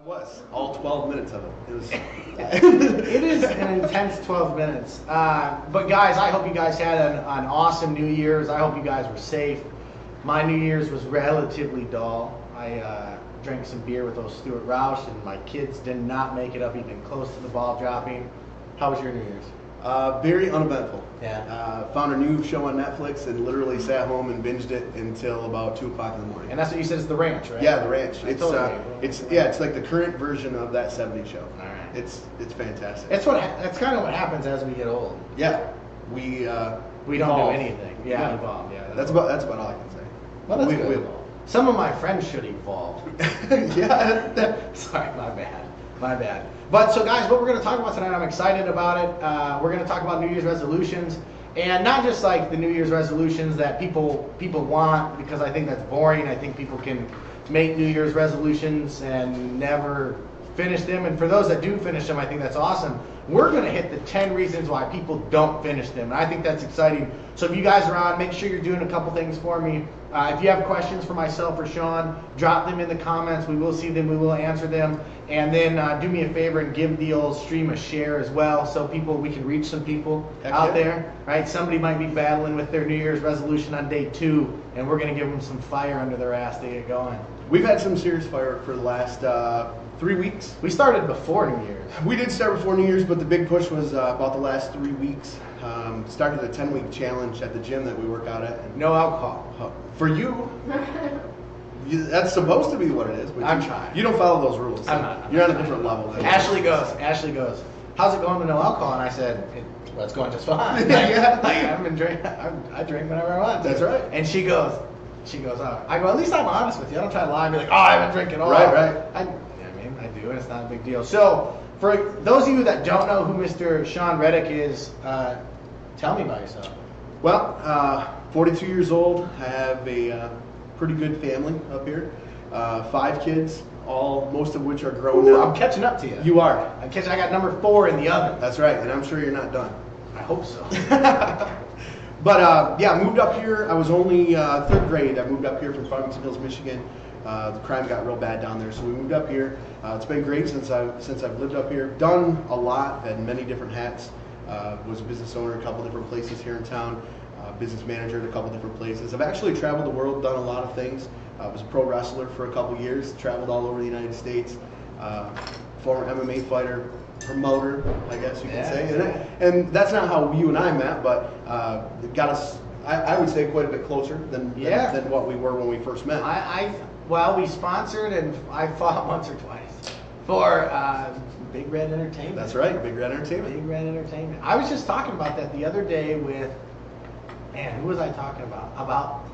Was all 12 minutes of it. It was. It is an intense 12 minutes. But guys, I hope you guys had an awesome New Year's. I hope you guys were safe. My New Year's was relatively dull. I drank some beer with those Stuart Roush, and my kids did not make it up even close to the ball dropping. How was your New Year's? Very uneventful. Yeah. Found a new show on Netflix and literally sat home and binged it until about 2 o'clock in the morning. And that's what you said is The Ranch, right? Yeah, The Ranch. It's like the current version of that '70s show. All right. It's fantastic. That's kind of what happens as we get old. Yeah. We don't do anything. Yeah, evolve. Yeah. That's about all I can say. Well, that's good. We evolve. Some of my friends should evolve. Yeah. Sorry, my bad. But so guys, what we're going to talk about tonight, I'm excited about it. We're going to talk about New Year's resolutions, and not just like the New Year's resolutions that people want, because I think that's boring. I think people can make New Year's resolutions and never finish them. And for those that do finish them, I think that's awesome. We're going to hit the 10 reasons why people don't finish them, and I think that's exciting. So if you guys are on, make sure you're doing a couple things for me. If you have questions for myself or Sean, drop them in the comments. We will see them. We will answer them. And then do me a favor and give the old stream a share as well, so we can reach some people out there. Right? Somebody might be battling with their New Year's resolution on day 2, and we're going to give them some fire under their ass to get going. We've had some serious fire for the last 3 weeks. We started before New Year's. We did start before New Year's, but the big push was about the last 3 weeks. Started a 10-week challenge at the gym that we work out at. And no alcohol. For you, that's supposed to be what it is. But I'm trying. You don't follow those rules. I'm not. You're on a different level. Ashley goes, how's it going with no alcohol? And I said, well, it's going just fine. Yeah. I haven't been drinking. I drink whenever I want to. That's right. And she goes, oh. I go, at least I'm honest with you. I don't try to lie and be like, oh, I haven't drinking at all. Right. I do, and it's not a big deal. So, for those of you that don't know who Mr. Sean Reddick is, tell me about yourself. Well, 42 years old. I have a pretty good family up here. 5 kids, most of which are grown now. I'm catching up to you. You are. I got number 4 in the oven. That's right, and I'm sure you're not done. I hope so. But yeah, moved up here. I was only 3rd grade. I moved up here from Farmington Hills, Michigan. The crime got real bad down there, so we moved up here. It's been great since I've lived up here. Done a lot, had many different hats. Was a business owner at a couple different places here in town. Business manager at a couple different places. I've actually traveled the world, done a lot of things. I was a pro wrestler for a couple years. Traveled all over the United States. Former MMA fighter. Promoter, I guess you could say. And that's not how you and I met, but it got us, I would say, quite a bit closer than what we were when we first met. Well, we sponsored, and I fought once or twice for Big Red Entertainment. That's right, Big Red Entertainment. Big Red Entertainment. I was just talking about that the other day with, who was I talking about? About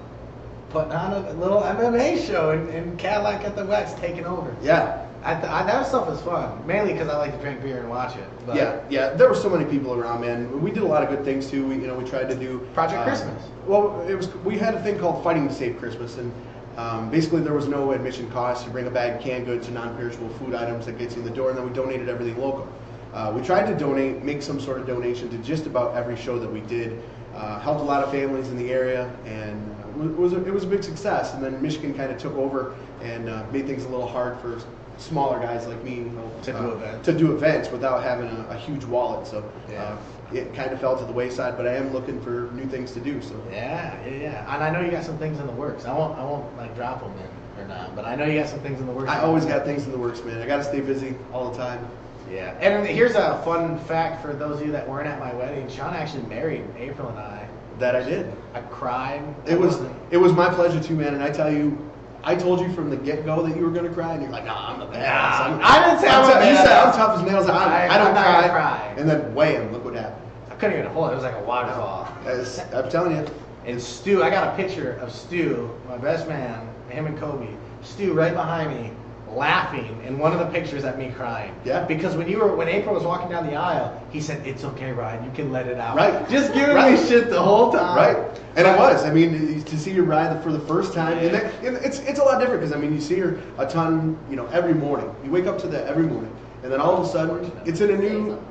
putting on a little MMA show in Cadillac at the West, taking over. Yeah. That stuff was fun, mainly because I like to drink beer and watch it. But yeah. There were so many people around, man. We did a lot of good things too. We tried to do Project Christmas. Well, we had a thing called Fighting to Save Christmas, and basically there was no admission cost. You bring a bag of canned goods and non-perishable food items that gets you in the door, and then we donated everything local. We tried to make some sort of donation to just about every show that we did. Helped a lot of families in the area, and it was a big success. And then Michigan kind of took over and made things a little hard for smaller guys like me to do events without having a huge wallet. So it kind of fell to the wayside, but I am looking for new things to do. So yeah. And I know you got some things in the works. I won't like drop them in or not, but I know you got some things in the works. I always got things in the works, man. I got to stay busy all the time. Yeah. And here's a fun fact for those of you that weren't at my wedding. Sean actually married April and I. That I did. I cried. It was my pleasure too, man. And I tell you, I told you from the get-go that you were going to cry, and you're like, nah, I'm the badass. I didn't say I'm You said I'm tough as nails. I don't cry. And then wham, look what happened. I couldn't even hold it. It was like a waterfall. I'm telling you. And Stu, I got a picture of Stu, my best man, him and Kobe. Stu right behind me, laughing in one of the pictures at me crying. Yeah. Because when April was walking down the aisle, he said, "It's okay, Ryan. You can let it out." Right. Just giving me shit the whole time. Right. And it was. I mean, to see her ride for the first time, and it's a lot different because you see her a ton, every morning. You wake up to that every morning, and then all of a sudden, it's in a new.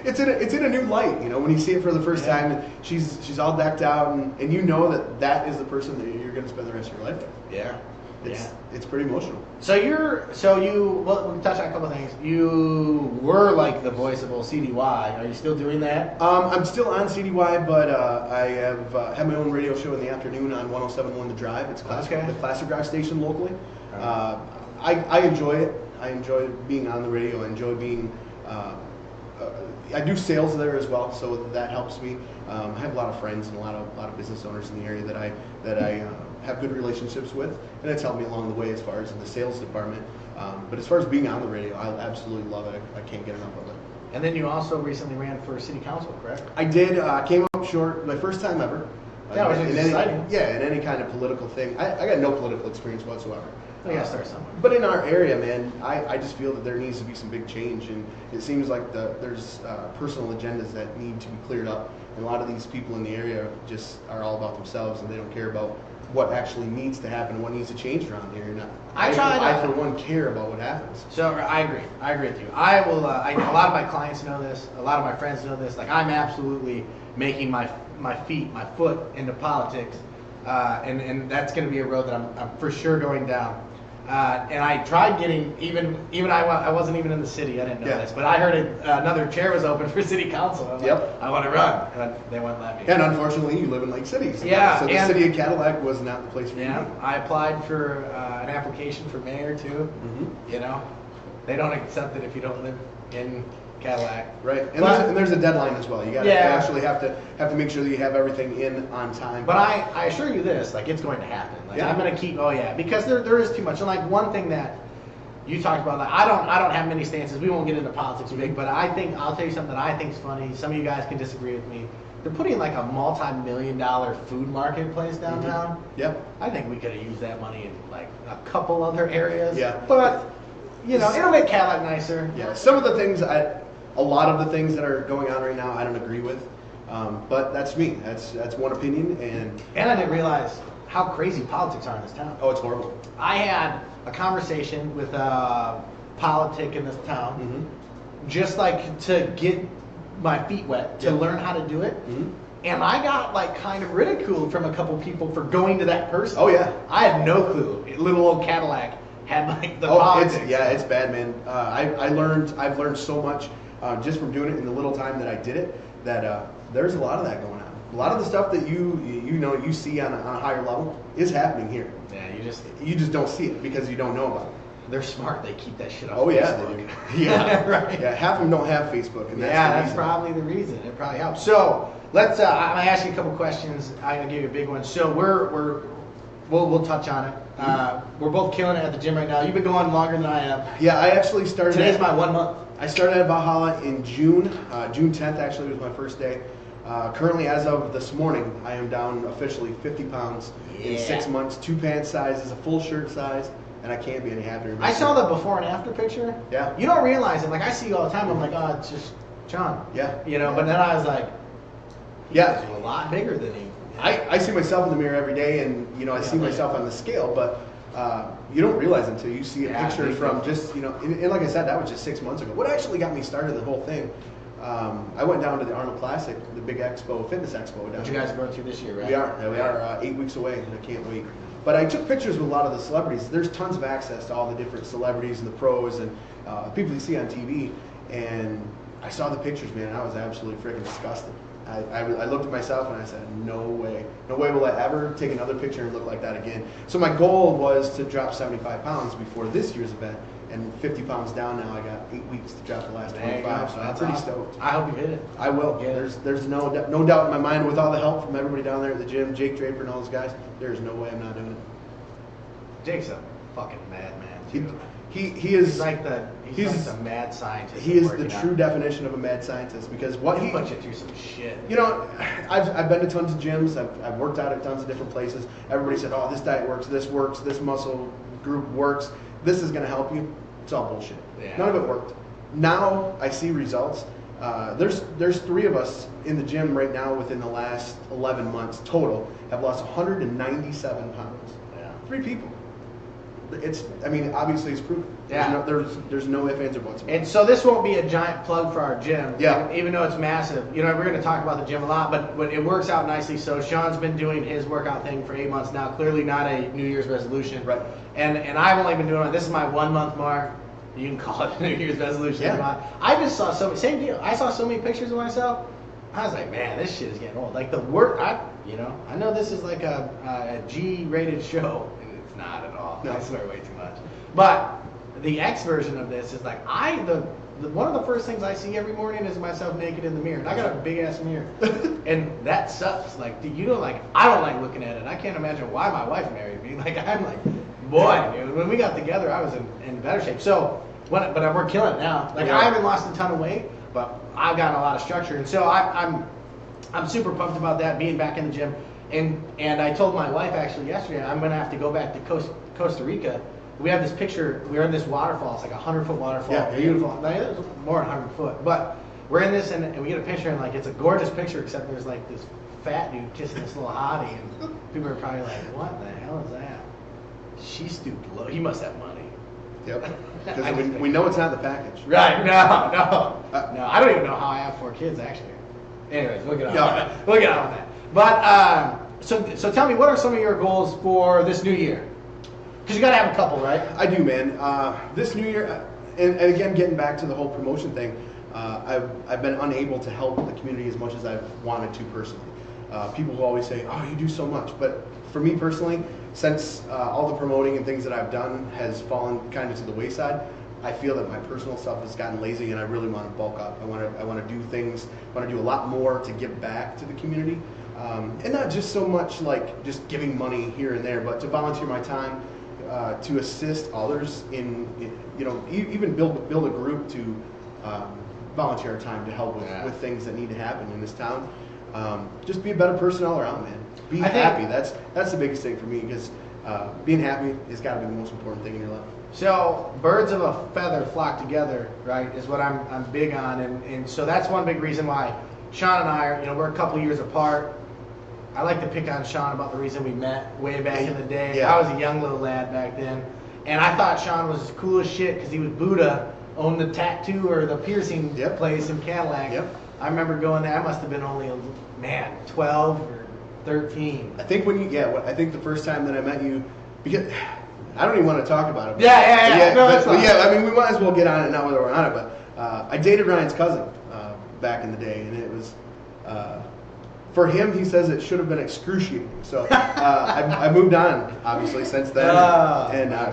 It's in a new light, when you see it for the first time, and she's all decked out, and you know that is the person that you're going to spend the rest of your life with. Yeah. it's pretty emotional. So well, we touched on a couple of things. You were like the voice of old CDY. Are you still doing that? I'm still on CDY, but I have my own radio show in the afternoon on 107.1 The Drive. It's the classic rock station locally. I enjoy it. I enjoy being on the radio. I enjoy being. I do sales there as well, so that helps me. I have a lot of friends and a lot of business owners in the area that I have good relationships with, and it's helped me along the way as far as in the sales department. But as far as being on the radio, I absolutely love it. I can't get enough of it. And then you also recently ran for city council, correct? I did. Came up short. My first time ever. Yeah, it was exciting. In any kind of political thing. I got no political experience whatsoever. We gotta start somewhere. But in our area, man, I just feel that there needs to be some big change, and it seems like there's personal agendas that need to be cleared up, and a lot of these people in the area just are all about themselves, and they don't care about what actually needs to happen, what needs to change around here. And I for one care about what happens. So I agree with you. I will. A lot of my clients know this. A lot of my friends know this. Like, I'm absolutely making my foot into politics, and that's going to be a road that I'm for sure going down. And I tried getting I wasn't even in the city. I didn't know this, but I heard another chair was open for city council. I'm like, I want to run, and they wouldn't let me. And unfortunately, you live in Lake City, so the city of Cadillac was not the place for you. Yeah, I applied for an application for mayor too. Mm-hmm. You know, they don't accept it if you don't live in Cadillac. Right, and there's a deadline as well. You got to actually have to make sure that you have everything in on time. But I assure you this, like, it's going to happen. Like, I'm going to keep. Because there is too much. And like, one thing that you talked about, like, I don't have many stances. We won't get into politics big, but I'll tell you something that I think is funny. Some of you guys can disagree with me. They're putting like a multi-million-dollar food marketplace downtown. Mm-hmm. Yep. I think we could have used that money in like a couple other areas. Yeah. But it'll make Cadillac nicer. Yeah. Some of the things a lot of the things that are going on right now, I don't agree with, but that's me. That's one opinion, and I didn't realize how crazy politics are in this town. Oh, it's horrible. I had a conversation with a politic in this town, just like to get my feet wet to learn how to do it, and I got like kind of ridiculed from a couple people for going to that person. Oh yeah, I had no clue. Little old Cadillac had like the politics. It's bad, man. I've learned so much. Just from doing it in the little time that I did it, that there's a lot of that going on. A lot of the stuff that you see on a higher level is happening here. Yeah, you just don't see it because you don't know about it. They're smart. They keep that shit off. Oh yeah, Facebook. they do. Yeah, right. Yeah, half of them don't have Facebook, and that's probably the reason. It probably helps. So let's. I'm gonna ask you a couple questions. I'm gonna give you a big one. So we'll touch on it. We're both killing it at the gym right now. You've been going longer than I have. Yeah, I actually started. Today's my 1 month. I started at Valhalla in June. June 10th actually was my first day. Currently, as of this morning, I am down officially 50 pounds in 6 months. 2 pant sizes, a full shirt size, and I can't be any happier. I saw the before and after picture. Yeah. You don't realize it. Like, I see you all the time. I'm like, oh, it's just John. Yeah. But then I was like, he's a lot bigger than you. I see myself in the mirror every day, and I see myself on the scale, but you don't realize until you see a picture from just and like I said, that was just 6 months ago. What actually got me started the whole thing, I went down to the Arnold Classic, the big fitness expo down. Which you guys are going through this year, right? We are 8 weeks away, and I can't wait. But I took pictures with a lot of the celebrities. There's tons of access to all the different celebrities and the pros and people you see on TV, and I saw the pictures, man, and I was absolutely freaking disgusted. I looked at myself and I said, no way will I ever take another picture and look like that again. So my goal was to drop 75 pounds before this year's event, and 50 pounds down now. I got 8 weeks to drop the last 25, so I'm pretty stoked. I hope you hit it. I will. Yeah. There's no doubt in my mind, with all the help from everybody down there at the gym, Jake Draper and all those guys, there's no way I'm not doing it. Jake's a fucking madman, too. He's like the mad scientist. He is the true definition of a mad scientist, because what he puts you through some shit. I've been to tons of gyms. I've worked out at tons of different places. Everybody said, "Oh, this diet works. This muscle group works. This is going to help you." It's all bullshit. Yeah. None of it worked. Now I see results. There's 3 of us in the gym right now within the last 11 months total have lost 197 pounds. Yeah. 3 people. I mean, obviously it's proven. Yeah. There's no ifs, ands, or buts. And so this won't be a giant plug for our gym. Yeah. Even though it's massive. You know, we're going to talk about the gym a lot, but it works out nicely. So Sean's been doing his workout thing for 8 months now. Clearly not a New Year's resolution. Right. And I've only been doing it. This is my 1 month mark. You can call it a New Year's resolution. Yeah. I just saw same deal. I saw so many pictures of myself. I was like, man, this shit is getting old. Like the work, I know this is like a G-rated show, and it's not at all. No. I swear way too much. But the X version of this is like one of the first things I see every morning is myself naked in the mirror, and I got a big ass mirror, and that sucks. Like, dude, I don't like looking at it. I can't imagine why my wife married me. Like, I'm like, boy, dude, when we got together, I was in better shape. So, but we're killing it now. Like, I haven't lost a ton of weight, but I've got a lot of structure, and so I'm super pumped about that, being back in the gym. And I told my wife actually yesterday I'm gonna have to go back to Costa Rica. We have this picture. We're in this waterfall. It's like a 100-foot waterfall. Yeah, beautiful. Like, it was more than 100 foot, but we're in this and we get a picture and like it's a gorgeous picture. Except there's like this fat dude kissing this little hottie, and people are probably like, "What the hell is that?" She stooped low. He must have money. Yep. Because we know it's not the package. Right? No. I don't even know how I have 4 kids actually. Anyways, we'll get on that. We'll get on that. But so tell me, what are some of your goals for this new year? Because you got to have a couple, right? I do, man. This new year, and again, getting back to the whole promotion thing, I've been unable to help the community as much as I've wanted to personally. People will always say, "Oh, you do so much," but for me personally, since all the promoting and things that I've done has fallen kind of to the wayside, I feel that my personal stuff has gotten lazy, and I really want to bulk up. I want to do things. I want to do a lot more to give back to the community, and not just so much like just giving money here and there, but to volunteer my time. To assist others in even build a group to volunteer our time to help with things that need to happen in this town. Just be a better person all around, man. Be happy. That's the biggest thing for me, because being happy has got to be the most important thing in your life. So birds of a feather flock together, right? Is what I'm big on, and so that's one big reason why Sean and I are we're a couple years apart. I like to pick on Sean about the reason we met way back in the day. Yeah. I was a young little lad back then, and I thought Sean was cool as shit because he was Buddha, owned the tattoo or the piercing place in Cadillac. Yep. I remember going there. I must have been only 12 or 13. I think I think the first time that I met you, because I don't even want to talk about it. Yeah. No, that's fine. I mean, we might as well get on it now whether we're on it. But I dated Ryan's cousin back in the day, and it was. For him, he says it should have been excruciating. So I moved on, obviously, since then.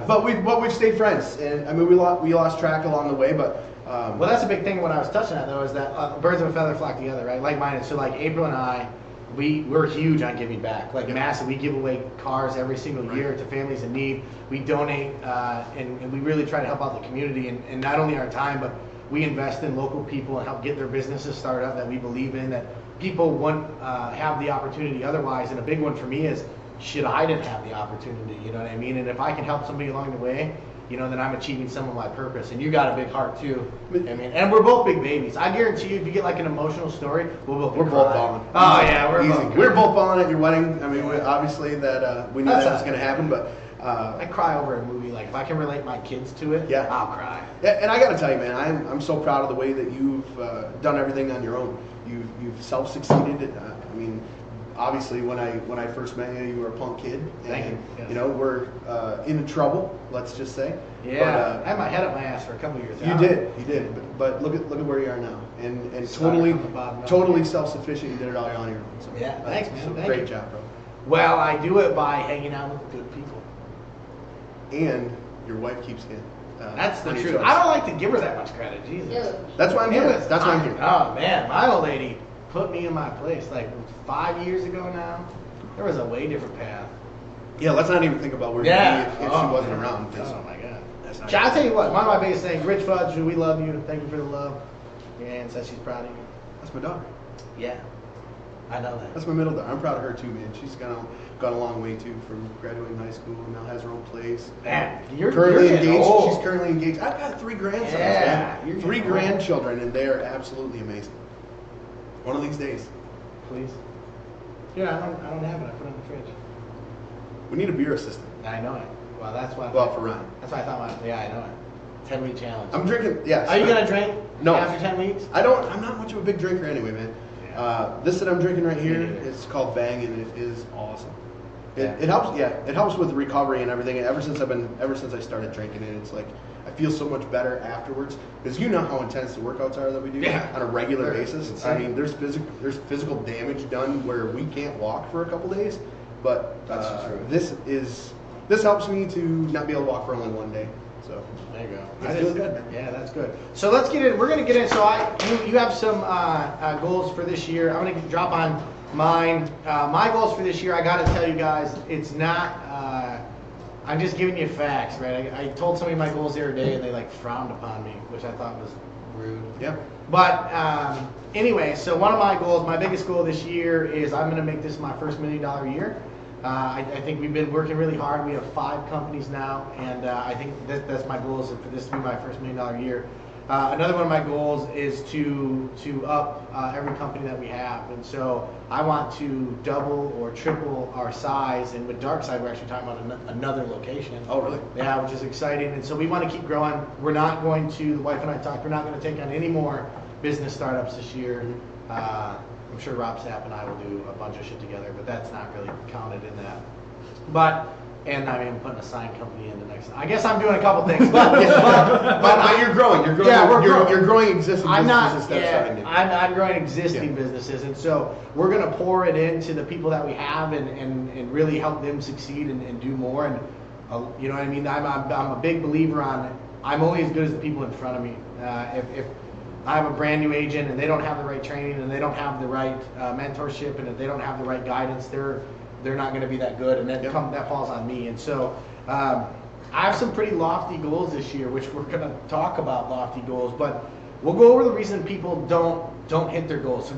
But we've stayed friends, and I mean we lost track along the way. But well, that's a big thing. What I was touching at though is that birds of a feather flock together, right? Like-minded. So like April and I, we're huge on giving back, like massive. We give away cars every single year to families in need. We donate, and we really try to help out the community, and not only our time, but we invest in local people and help get their businesses started up that we believe in, that people wouldn't have the opportunity otherwise. And a big one for me is, shit, I didn't have the opportunity, you know what I mean? And if I can help somebody along the way, then I'm achieving some of my purpose. And you got a big heart too. I mean, and we're both big babies. I guarantee you, if you get like an emotional story, we're both balling. Oh yeah, we're both balling at your wedding. I mean, obviously that we knew that was going to happen, but I cry over a movie. Like if I can relate my kids to it, I'll cry. And I got to tell you, man, I'm so proud of the way that you've done everything on your own. You've self-succeeded. I mean, obviously when I first met you, you were a punk kid. Thank you. Yes. We're in trouble, let's just say. Yeah, but, I had my head up my ass for a couple of years. You did. But look at where you are now, and totally self-sufficient. You did it all on your own. So, yeah, thanks, man. Great job, bro. Well, I do it by hanging out with good people. And your wife keeps getting. That's the truth. I don't like to give her that much credit. Jesus. Yeah. That's why I'm here. That's why I'm here. Oh man, my old lady put me in my place. Like 5 years ago now, there was a way different path. Yeah, let's not even think about where she'd be if she wasn't around. Oh my God. I'll tell you what. One of my biggest things, Rich Fudge, we love you. Thank you for the love. Your aunt says she's proud of you. That's my daughter. Yeah, I know that. That's my middle daughter. I'm proud of her too, man. She's gone a long way too, from graduating high school and now has her own place. Man, you're engaged. Old. She's currently engaged. I've got 3 grandsons. Yeah, man. 3 grandchildren, and they are absolutely amazing. One of these days. Please. Yeah, I don't have it. I put it in the fridge. We need a beer assistant. I know it. Well, that's why. Well, for Ryan. That's why I thought about. Yeah, I know it. 10-week challenge. I'm drinking. Yes. Are you gonna drink? No. After 10 weeks? I'm not much of a big drinker anyway, man. Yeah. This that I'm drinking right here, Me neither. it's called Bang, and it is awesome. Yeah. It helps. Yeah, it helps with recovery and everything. And ever since I started drinking it, it's like I feel so much better afterwards. Because you know how intense the workouts are that we do on a regular basis. Insane. I mean, there's physical damage done where we can't walk for a couple days. But That's true. this helps me to not be able to walk for only one day. So There you go. it's feeling good, man. Yeah, that's good. So let's get in. We're going to get in. So you have some goals for this year. I'm going to drop on mine. My goals for this year, I got to tell you guys, it's not, I'm just giving you facts, right? I told somebody my goals the other day and they like frowned upon me, which I thought was rude. Yeah. But anyway, so one of my goals, my biggest goal this year is I'm going to make this my first $1 million year. I think we've been working really hard. We have 5 companies now, and I think that's my goal is for this to be my first $1 million year. Another one of my goals is to up every company that we have, and so I want to double or triple our size. And with Darkside, we're actually talking about another location. Oh, really? Yeah, which is exciting. And so we want to keep growing. We're not going to. The wife and I talked. We're not going to take on any more business startups this year. I'm sure Rob Sapp and I will do a bunch of shit together, but that's not really counted in that. And I mean, putting a sign company in the next. I guess I'm doing a couple things, but You're growing. You're growing. Yeah, we're growing. You're growing existing I'm not. businesses instead of starting new. I'm growing existing businesses, and so we're going to pour it into the people that we have, and really help them succeed and do more. And you know what I mean? I'm a big believer on. I'm only as good as the people in front of me. If I have a brand new agent and they don't have the right training and they don't have the right mentorship and if they don't have the right guidance, they're not going to be that good, and that falls on me. And so I have some pretty lofty goals this year, which we're going to talk about lofty goals, but we'll go over the reason people don't hit their goals. So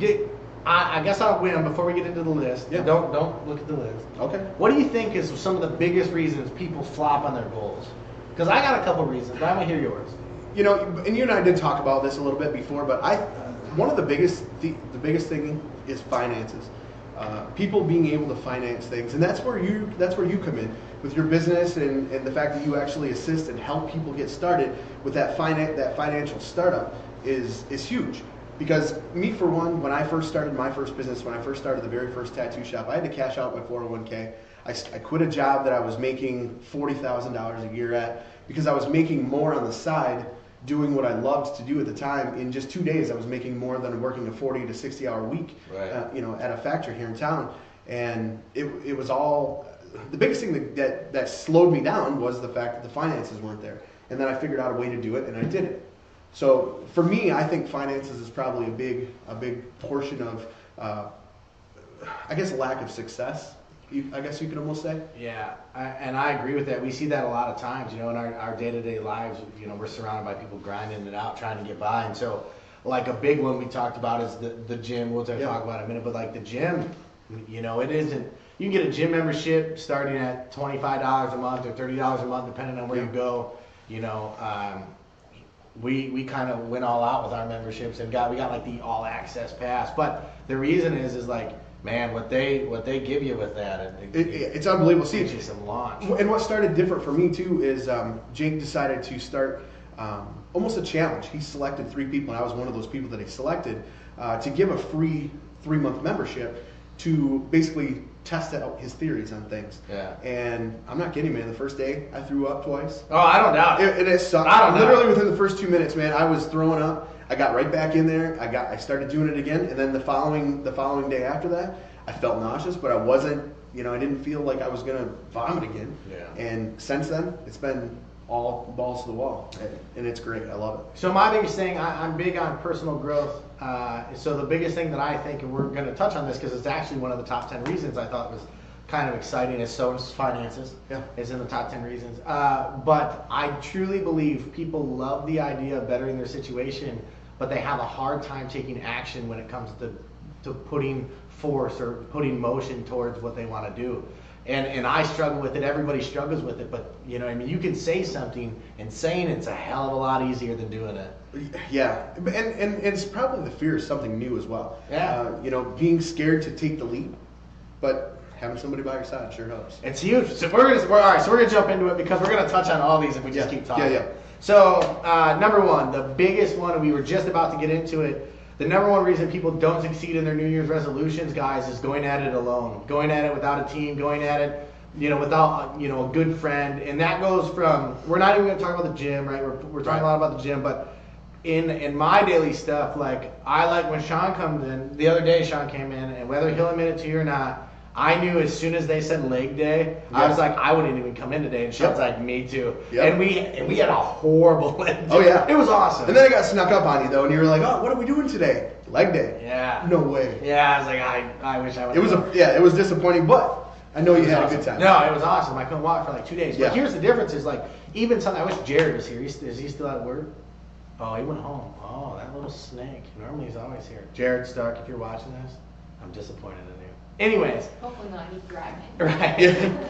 I guess I'll win before we get into the list. Yeah. Don't look at the list. Okay. What do you think is some of the biggest reasons people flop on their goals? Because I got a couple reasons, but I want to hear yours. You know, and you and I did talk about this a little bit before, but one of the biggest thing is finances. People being able to finance things, and that's where you come in with your business and the fact that you actually assist and help people get started with that financial startup is huge. Because me, for one, when I first started my first business, when I first started the very first tattoo shop, I had to cash out my 401k. I quit a job that I was making $40,000 a year at because I was making more on the side doing what I loved to do at the time. In just 2 days, I was making more than working a 40 to 60 hour week, right. At a factory here in town. And it was all, the biggest thing that slowed me down was the fact that the finances weren't there. And then I figured out a way to do it, and I did it. So for me, I think finances is probably a big portion of, I guess, a lack of success. I guess you could almost say. Yeah, and I agree with that. We see that a lot of times, in our day-to-day lives. We're surrounded by people grinding it out, trying to get by. And so, like a big one we talked about is the gym. We'll talk about it in a minute. But like the gym, it isn't. You can get a gym membership starting at $25 a month or $30 a month, depending on where you go. We kind of went all out with our memberships and we got like the all access pass. But the reason is like, man, what they give you with that, it's unbelievable. See, gives you some launch. And what started different for me too is Jake decided to start almost a challenge. He selected 3 people, and I was one of those people that he selected to give a free 3-month membership to basically test out his theories on things. Yeah. And I'm not kidding, man. The first day I threw up twice. Oh, I don't doubt it. It sucked. Literally within the first 2 minutes, man, I was throwing up. I got right back in there. I started doing it again, and then the following day after that, I felt nauseous, but I wasn't. I didn't feel like I was gonna vomit again. Yeah. And since then, it's been all balls to the wall, and it's great. I love it. So my biggest thing, I'm big on personal growth. So the biggest thing that I think, and we're going to touch on this because it's actually one of the top 10 reasons I thought was kind of exciting, is finances. Yeah. Is in the top 10 reasons. But I truly believe people love the idea of bettering their situation, but they have a hard time taking action when it comes to putting force or putting motion towards what they want to do. And I struggle with it. Everybody struggles with it. But you can say something, and saying it's a hell of a lot easier than doing it. Yeah, and it's probably the fear of something new as well. Yeah. Being scared to take the leap. But having somebody by your side sure helps. It's huge. So we're gonna jump into it because we're gonna touch on all these if we just keep talking. Yeah. So number one, the biggest one, and we were just about to get into it. The number one reason people don't succeed in their New Year's resolutions, guys, is going at it alone, going at it without a team, going at it, without a good friend. And that goes from, we're not even gonna talk about the gym, right? We're talking a lot about the gym, but in my daily stuff, like I like when Sean comes in. The other day, Sean came in, and whether he'll admit it to you or not, I knew as soon as they said leg day, I was like, I wouldn't even come in today. And Sean's like, me too. Yep. And we had a horrible leg day. Oh yeah, it was awesome. And then it got snuck up on you though, and you were like, oh, what are we doing today? Leg day. Yeah. No way. Yeah, I was like, I wish I would. It was disappointing, but I know you had a good time. No, it was awesome. I couldn't walk for like 2 days. But Yeah. here's the difference: is like even something. I wish Jared was here. Is he still at work? Oh, he went home. Oh, that little snake. Normally he's always here. Jared Stark, if you're watching this, I'm disappointed in you. Anyways. Hopefully not. He's dragging. Right. Yeah.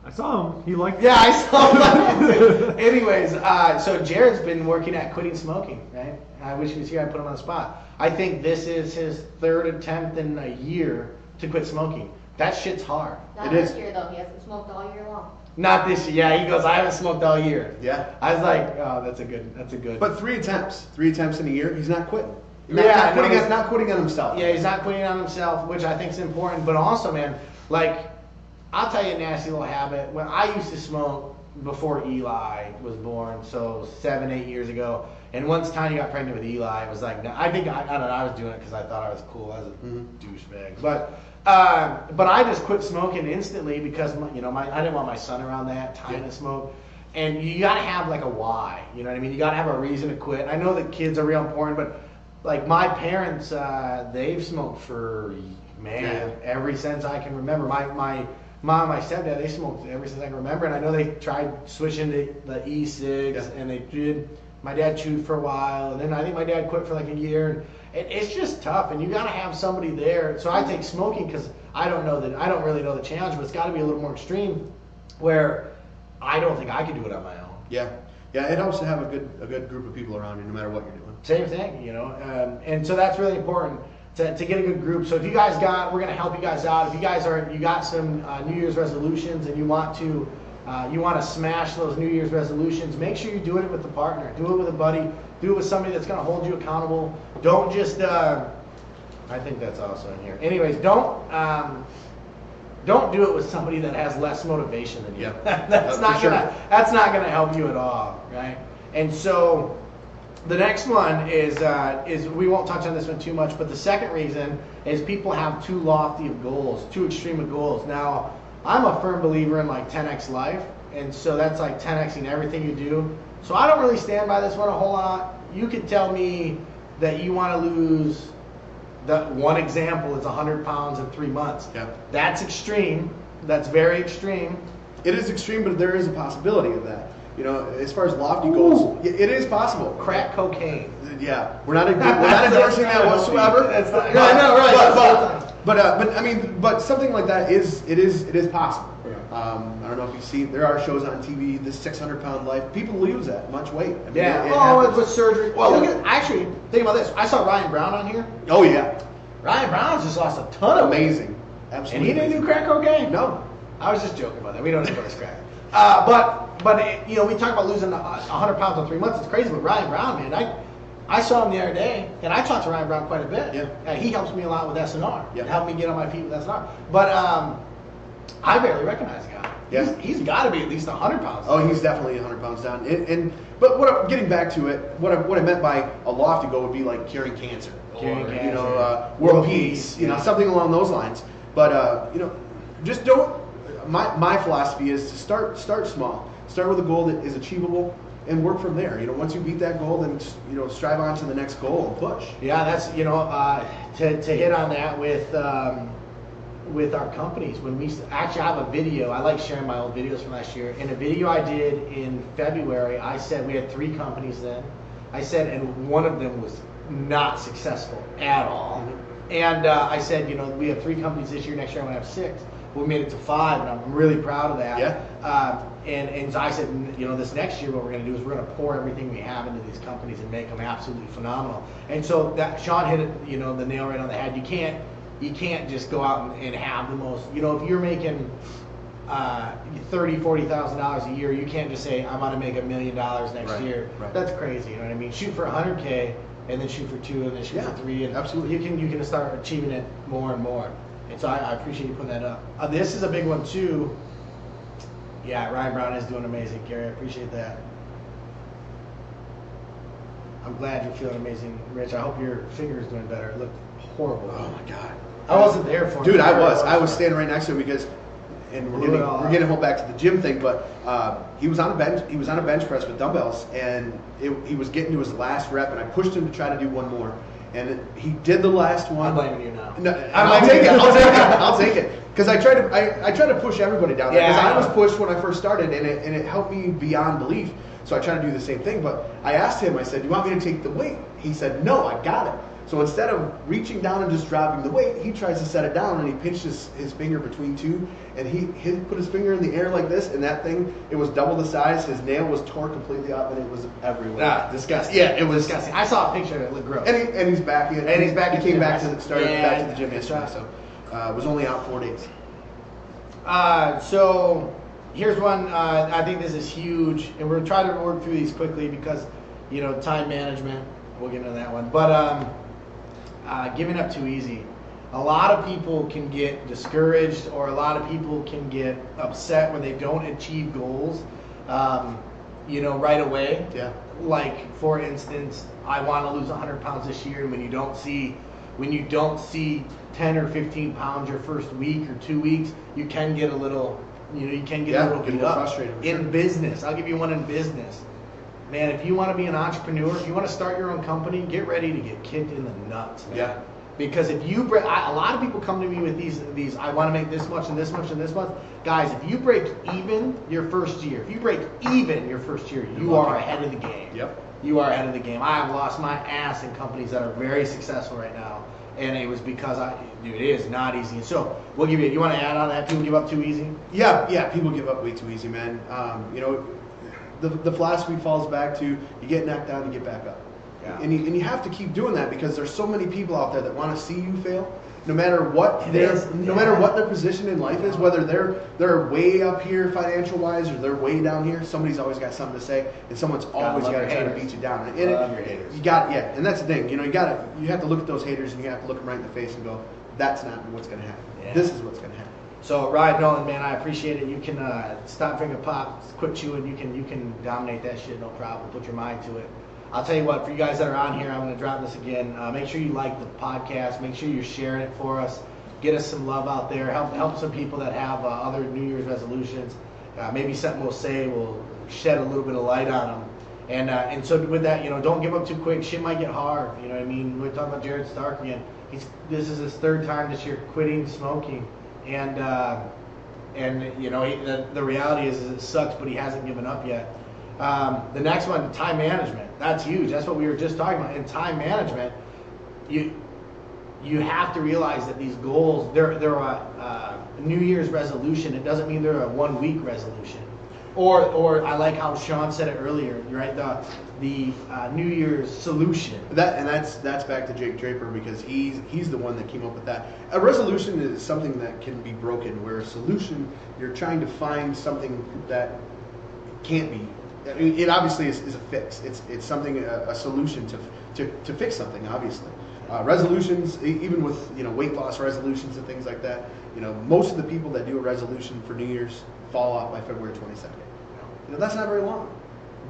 I saw him. He liked. Yeah, I saw him. Anyways, so Jared's been working at quitting smoking, right? I wish he was here. I put him on the spot. I think this is his third attempt in a year to quit smoking. That shit's hard. Not It this is. year though. He hasn't smoked all year long. Not this year. Yeah, he goes, I haven't smoked all year. Yeah. I was like, oh, that's a good. But 3 attempts in a year, he's not quitting. Yeah, Not quitting on himself. Yeah, he's not quitting on himself, which I think is important. But also, man, like, I'll tell you a nasty little habit. When I used to smoke before Eli was born, so 7-8 years ago, and once Tanya got pregnant with Eli, it was like, no, I don't know, I was doing it because I thought I was cool as a douchebag. But I just quit smoking instantly because I didn't want my son around that time to smoke. And you gotta have like a why, you know what I mean? You gotta have a reason to quit. I know that kids are real important, but like my parents, they've smoked for ever since I can remember. My mom, my stepdad, they smoked ever since I can remember, and I know they tried switching to the e-cigs, and they did. My dad chewed for a while, and then I think my dad quit for like a year. And it's just tough, and you got to have somebody there. So I take smoking because I don't really know the challenge, but it's got to be a little more extreme, where I don't think I could do it on my own. Yeah. It helps to have a good group of people around you, no matter what you're doing. Same thing, and so that's really important to get a good group. So if you guys we're going to help you guys out. If you guys you got some New Year's resolutions and you want to smash those New Year's resolutions, make sure you do it with a partner. Do it with a buddy. Do it with somebody that's going to hold you accountable. Don't just, I think that's also in here. Anyways, don't do it with somebody that has less motivation than you. Yeah. That's not gonna help you at all, right? And so the next one is we won't touch on this one too much, but the second reason is people have too lofty of goals, too extreme of goals. Now, I'm a firm believer in like 10x life, and so that's like 10xing everything you do. So I don't really stand by this one a whole lot. You could tell me that you want to lose. That one example is 100 pounds in 3 months. Yeah. That's extreme. That's very extreme. It is extreme, but there is a possibility of that. As far as lofty goals, it is possible. Crack cocaine. Yeah, we're not endorsing that whatsoever. That's not, no, I know, right? But something like that is possible. Yeah. I don't know if you see, there are shows on TV, this 600-pound life. People lose that much weight. I mean, Yeah. it It's happens. with surgery. Well, look at actually think about this. I saw Ryan Brown on here. Oh yeah, Ryan Brown's just lost a ton of weight. amazing, And absolutely. he didn't do crack cocaine. No. I was just joking about that. We don't endorse crack. But we talk about losing 100 pounds in 3 months. It's crazy. But Ryan Brown, man, I saw him the other day, and I talked to Ryan Brown quite a bit. Yeah. He helps me a lot with SNR. Yeah. Helped me get on my feet with SNR. But I barely recognize the guy. Yeah. He's got to be at least 100 pounds. Oh, he's definitely 100 pounds down. But getting back to it, what I meant by a lofty goal would be like curing cancer, Curing or cancer. world peace, Yeah. something along those lines. But just don't. My philosophy is to start small. Start with a goal that is achievable, and work from there. Once you beat that goal, then strive on to the next goal and push. Yeah, that's to hit on that with our companies. When we actually have a video, I like sharing my old videos from last year. In a video I did in February, I said we had 3 companies then. I said, and one of them was not successful at all. And I said, we have 3 companies this year. Next year I'm gonna have 6. We made it to 5, and I'm really proud of that. Yeah. And I said, this next year what we're going to do is we're going to pour everything we have into these companies and make them absolutely phenomenal. And so that Sean hit it, the nail right on the head. you can't just go out and have the most, if you're making $30,000-$40,000 a year, you can't just say, I'm going to make $1 million next Right, year. right. That's crazy, you know what I mean? Shoot for 100K, and then shoot for 2, and then shoot for 3, and absolutely. you can start achieving it more and more. And so I appreciate you putting that up. This is a big one too. Yeah, Ryan Brown is doing amazing, Gary. I appreciate that. I'm glad you're feeling amazing, Rich. I hope your finger is doing better. It looked horrible. Oh my God. I wasn't there for it. Dude, I was standing right next to him because, and Blew it all we're out. getting home back to the gym thing, but he was on a bench. He was on a bench press with dumbbells, and he was getting to his last rep, and I pushed him to try to do one more, and he did the last one. I'm blaming you now. No, I'll take it. I'll take it. Because I try to push everybody down there. Yeah, Because I I was know. pushed when I first started, and it helped me beyond belief. So I try to do the same thing. But I asked him. I said, "Do you want me to take the weight?" He said, "No, I got it." So instead of reaching down and just dropping the weight, he tries to set it down, and he pinched his finger between two, and he put his finger in the air like this, and that thing, it was double the size. His nail was tore completely off, and it was everywhere. Disgusting. Yeah, it was disgusting. I saw a picture of it. It looked gross. And he's back. And he's back He in came the back gym. to started Yeah, back to the gym that's yesterday. right. So was only out 4 days. So here's one. I think this is huge, and we're trying to work through these quickly because, time management. We'll get into that one. But giving up too easy. A lot of people can get discouraged, or a lot of people can get upset when they don't achieve goals, right away. Yeah. Like, for instance, I want to lose 100 pounds this year, and when you don't see 10 or 15 pounds your first week or 2 weeks, you can get a little, you can get a little beat up. Frustrated. For In sure. business, I'll give you one in business. Man, if you want to be an entrepreneur, if you want to start your own company, get ready to get kicked in the nuts, man. Yeah. Because if you break, a lot of people come to me with these, I want to make this much and this much and this much. Guys, if you break even your first year, you are ahead of the game. Yep. You are ahead of the game. I have lost my ass in companies that are very successful right now, and it was because it is not easy. And so we'll give you. You want to add on that? People give up too easy. Yeah. People give up way too easy, man. The philosophy falls back to you get knocked down, you get back up. Yeah. And you have to keep doing that because there's so many people out there that want to see you fail, no matter what their position in life is, whether they're way up here financial wise or they're way down here. Somebody's always got something to say, and someone's always love got to your try to haters. beat you down. And Love your haters. and that's the thing. You have to look at those haters and you have to look them right in the face and go, that's not what's going to happen. Yeah. This is what's going to happen. So Ryan Nolan, man, I appreciate it. You can stop finger pop, quit chewing. You can dominate that shit, no problem. Put your mind to it. I'll tell you what, for you guys that are on here, I'm going to drop this again. Make sure you like the podcast. Make sure you're sharing it for us. Get us some love out there. Help some people that have other New Year's resolutions. Maybe something we'll say will shed a little bit of light on them. And so with that, don't give up too quick. Shit might get hard. You know what I mean? We're talking about Jared Stark again. This is his 3rd time this year quitting smoking. And the reality is it sucks, but he hasn't given up yet. The next one, time management. That's huge. That's what we were just talking about. In time management, you have to realize that these goals, they're a New Year's resolution. It doesn't mean they're a 1 week resolution. Or I like how Sean said it earlier, right? The New Year's solution. That's back to Jake Draper because he's the one that came up with that. A resolution is something that can be broken, where a solution, you're trying to find something that can't be. I mean, it obviously is a fix. It's something, a solution to fix something, obviously. Resolutions, even with weight loss resolutions and things like that, most of the people that do a resolution for New Year's fall off by February 22nd. That's not very long.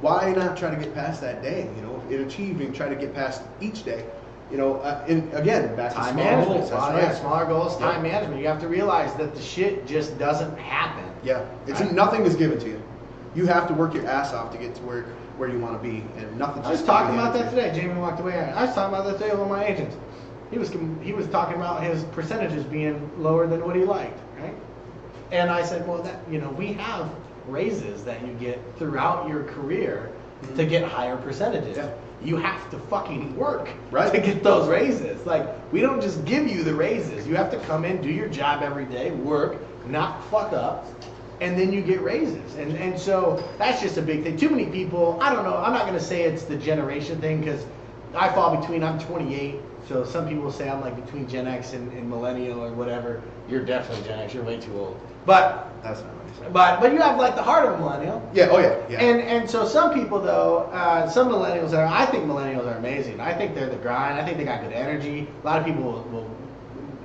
Why not try to get past that day? In achieving, try to get past each day. And again, back to Time small management. goals. That's Yeah, right. smaller goals, Yeah. time management. You have to realize that the shit just doesn't happen. Yeah, nothing is given to you. You have to work your ass off to get to where you want to be, and nothing. I was talking about that today. Jamie walked away. I was talking about that today with one of my agents. He was talking about his percentages being lower than what he liked, right? And I said, well, we have raises that you get throughout your career to get higher percentages. Yeah. You have to fucking work Right. to get those raises. Like, we don't just give you the raises. You have to come in, do your job every day, work, not fuck up, and then you get raises. And so that's just a big thing. Too many people, I don't know, I'm not going to say it's the generation thing because I fall between, I'm 28, so some people say I'm like between Gen X and millennial or whatever. You're definitely Gen X, you're way too old. But That's not what I said. but you have like the heart of a millennial. Yeah, oh yeah, yeah. And so some people though, some millennials I think millennials are amazing. I think they're the grind. I think they got good energy. A lot of people will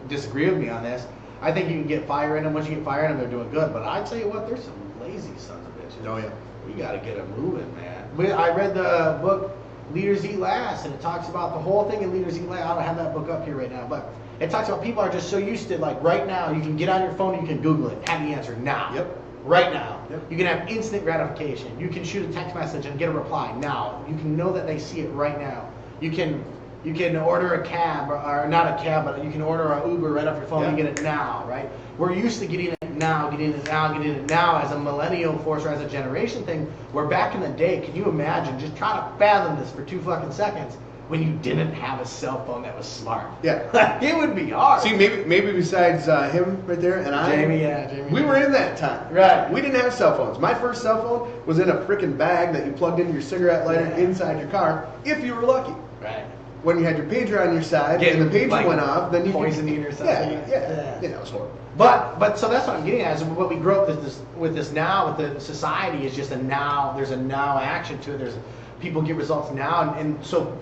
disagree with me on this. I think you can get fire in them. Once you get fire in them, they're doing good. But I tell you what, there's some lazy sons of bitches. Oh yeah. You got to get them moving, man. I read the book Leaders Eat Last, and it talks about the whole thing in Leaders Eat Last. I don't have that book up here right now, but it talks about people are just so used to, like, right now, you can get on your phone, you can Google it, have the answer now. Yep. Right now. Yep. You can have instant gratification. You can shoot a text message and get a reply now. You can know that they see it right now. You can order a cab, or not a cab, but you can order an Uber right off your phone and Yeah. get it now, right? We're used to getting it now, getting it now as a millennial force or as a generation thing. Where back in the day, can you imagine, just try to fathom this for 2 fucking seconds, when you didn't have a cell phone that was smart? Yeah. It would be hard. See, maybe besides him right there and I, Jamie. we were in that time. Right. We didn't have cell phones. My first cell phone was in a freaking bag that you plugged into your cigarette lighter inside your car, if you were lucky. Right. When you had your pager on your side Getting, and the pager like, went off, then you poisoning or something. Yeah, it was horrible. But so that's what I'm getting at, is what we grow up with this now, with the society, is just a now. There's a now action to it. There's people get results now, and so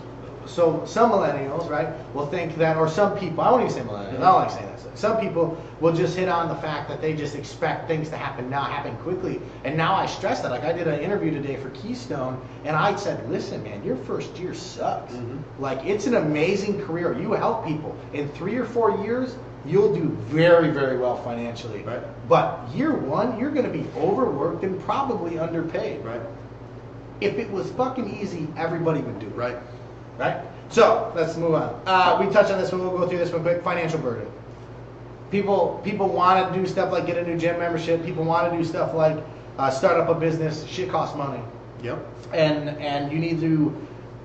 some millennials, right, will think that, or some people, I won't even say millennials, I don't like saying that. Some people will just hit on the fact that they just expect things to happen now, happen quickly. And now I stress that. Like, I did an interview today for Keystone, and I said, listen, man, your first year sucks. Like, it's an amazing career. You help people. In 3 or 4 years, you'll do very, very well financially. Right. But year one, you're going to be overworked and probably underpaid. Right. If it was fucking easy, everybody would do it. Right. Right? So, let's move on. We touched on this one. We'll go through this one quick. Financial burden. People want to do stuff like get a new gym membership. People want to do stuff like start up a business. Shit costs money. Yep. And you need to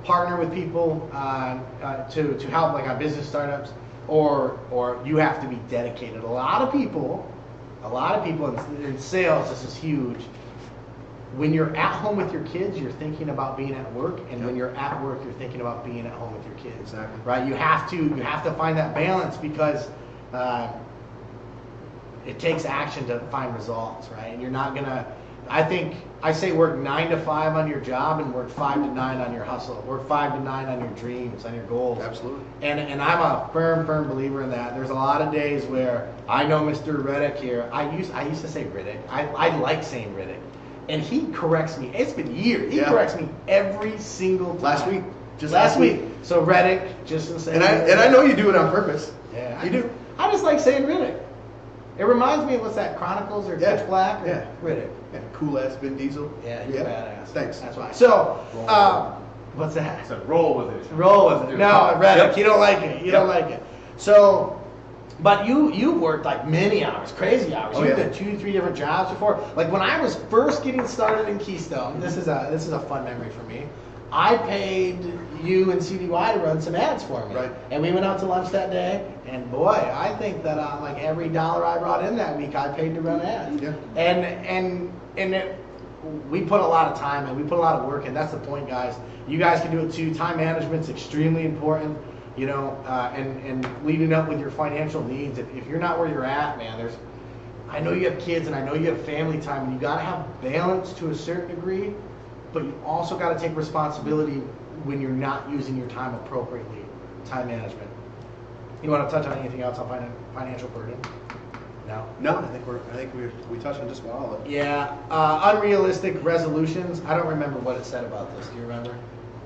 partner with people to help, like on business startups, or you have to be dedicated. A lot of people in sales, this is huge. When you're at home with your kids, you're thinking about being at work, and when you're at work, you're thinking about being at home with your kids. Exactly. Right? You have to find that balance, because it takes action to find results, right? And you're not gonna. I say work 9 to 5 on your job and work 5 to 9 on your hustle. Work 5 to 9 on your dreams, on your goals. Absolutely. And I'm a firm believer in that. There's a lot of days where I know Mr. Reddick here. I used to say Reddick. I like saying Reddick. And he corrects me. It's been years. He corrects me every single time. Last week. Just last week. So Reddick, just to say. And I know you do it on purpose. Yeah. You do. I just like saying Reddick. It reminds me of what's that, Chronicles or Pitch Black? Or Reddick. Yeah, cool ass Vin Diesel. Yeah, you're badass. Thanks. That's why. So, what's that? So roll with it. Roll with it. No, Reddick, Yep. you don't like it. You don't like it. So, but you worked like many hours, crazy hours. Oh, You've yeah. done 2 to 3 different jobs before. Like when I was first getting started in Keystone, this is a fun memory for me. I paid you and CDY to run some ads for me. Right. And we went out to lunch that day, and boy, I think that like every dollar I brought in that week, I paid to run ads. Yeah. And we put a lot of time in, we put a lot of work in. That's the point, guys. You guys can do it too. Time management's extremely important, you know, and leading up with your financial needs. If you're not where you're at, man, I know you have kids and I know you have family time, and you got to have balance to a certain degree, but you also got to take responsibility when you're not using your time appropriately. Time management. You want to touch on anything else on financial burden? No. No, I think we touched on just about all of it. Yeah. Unrealistic resolutions. I don't remember what it said about this. Do you remember?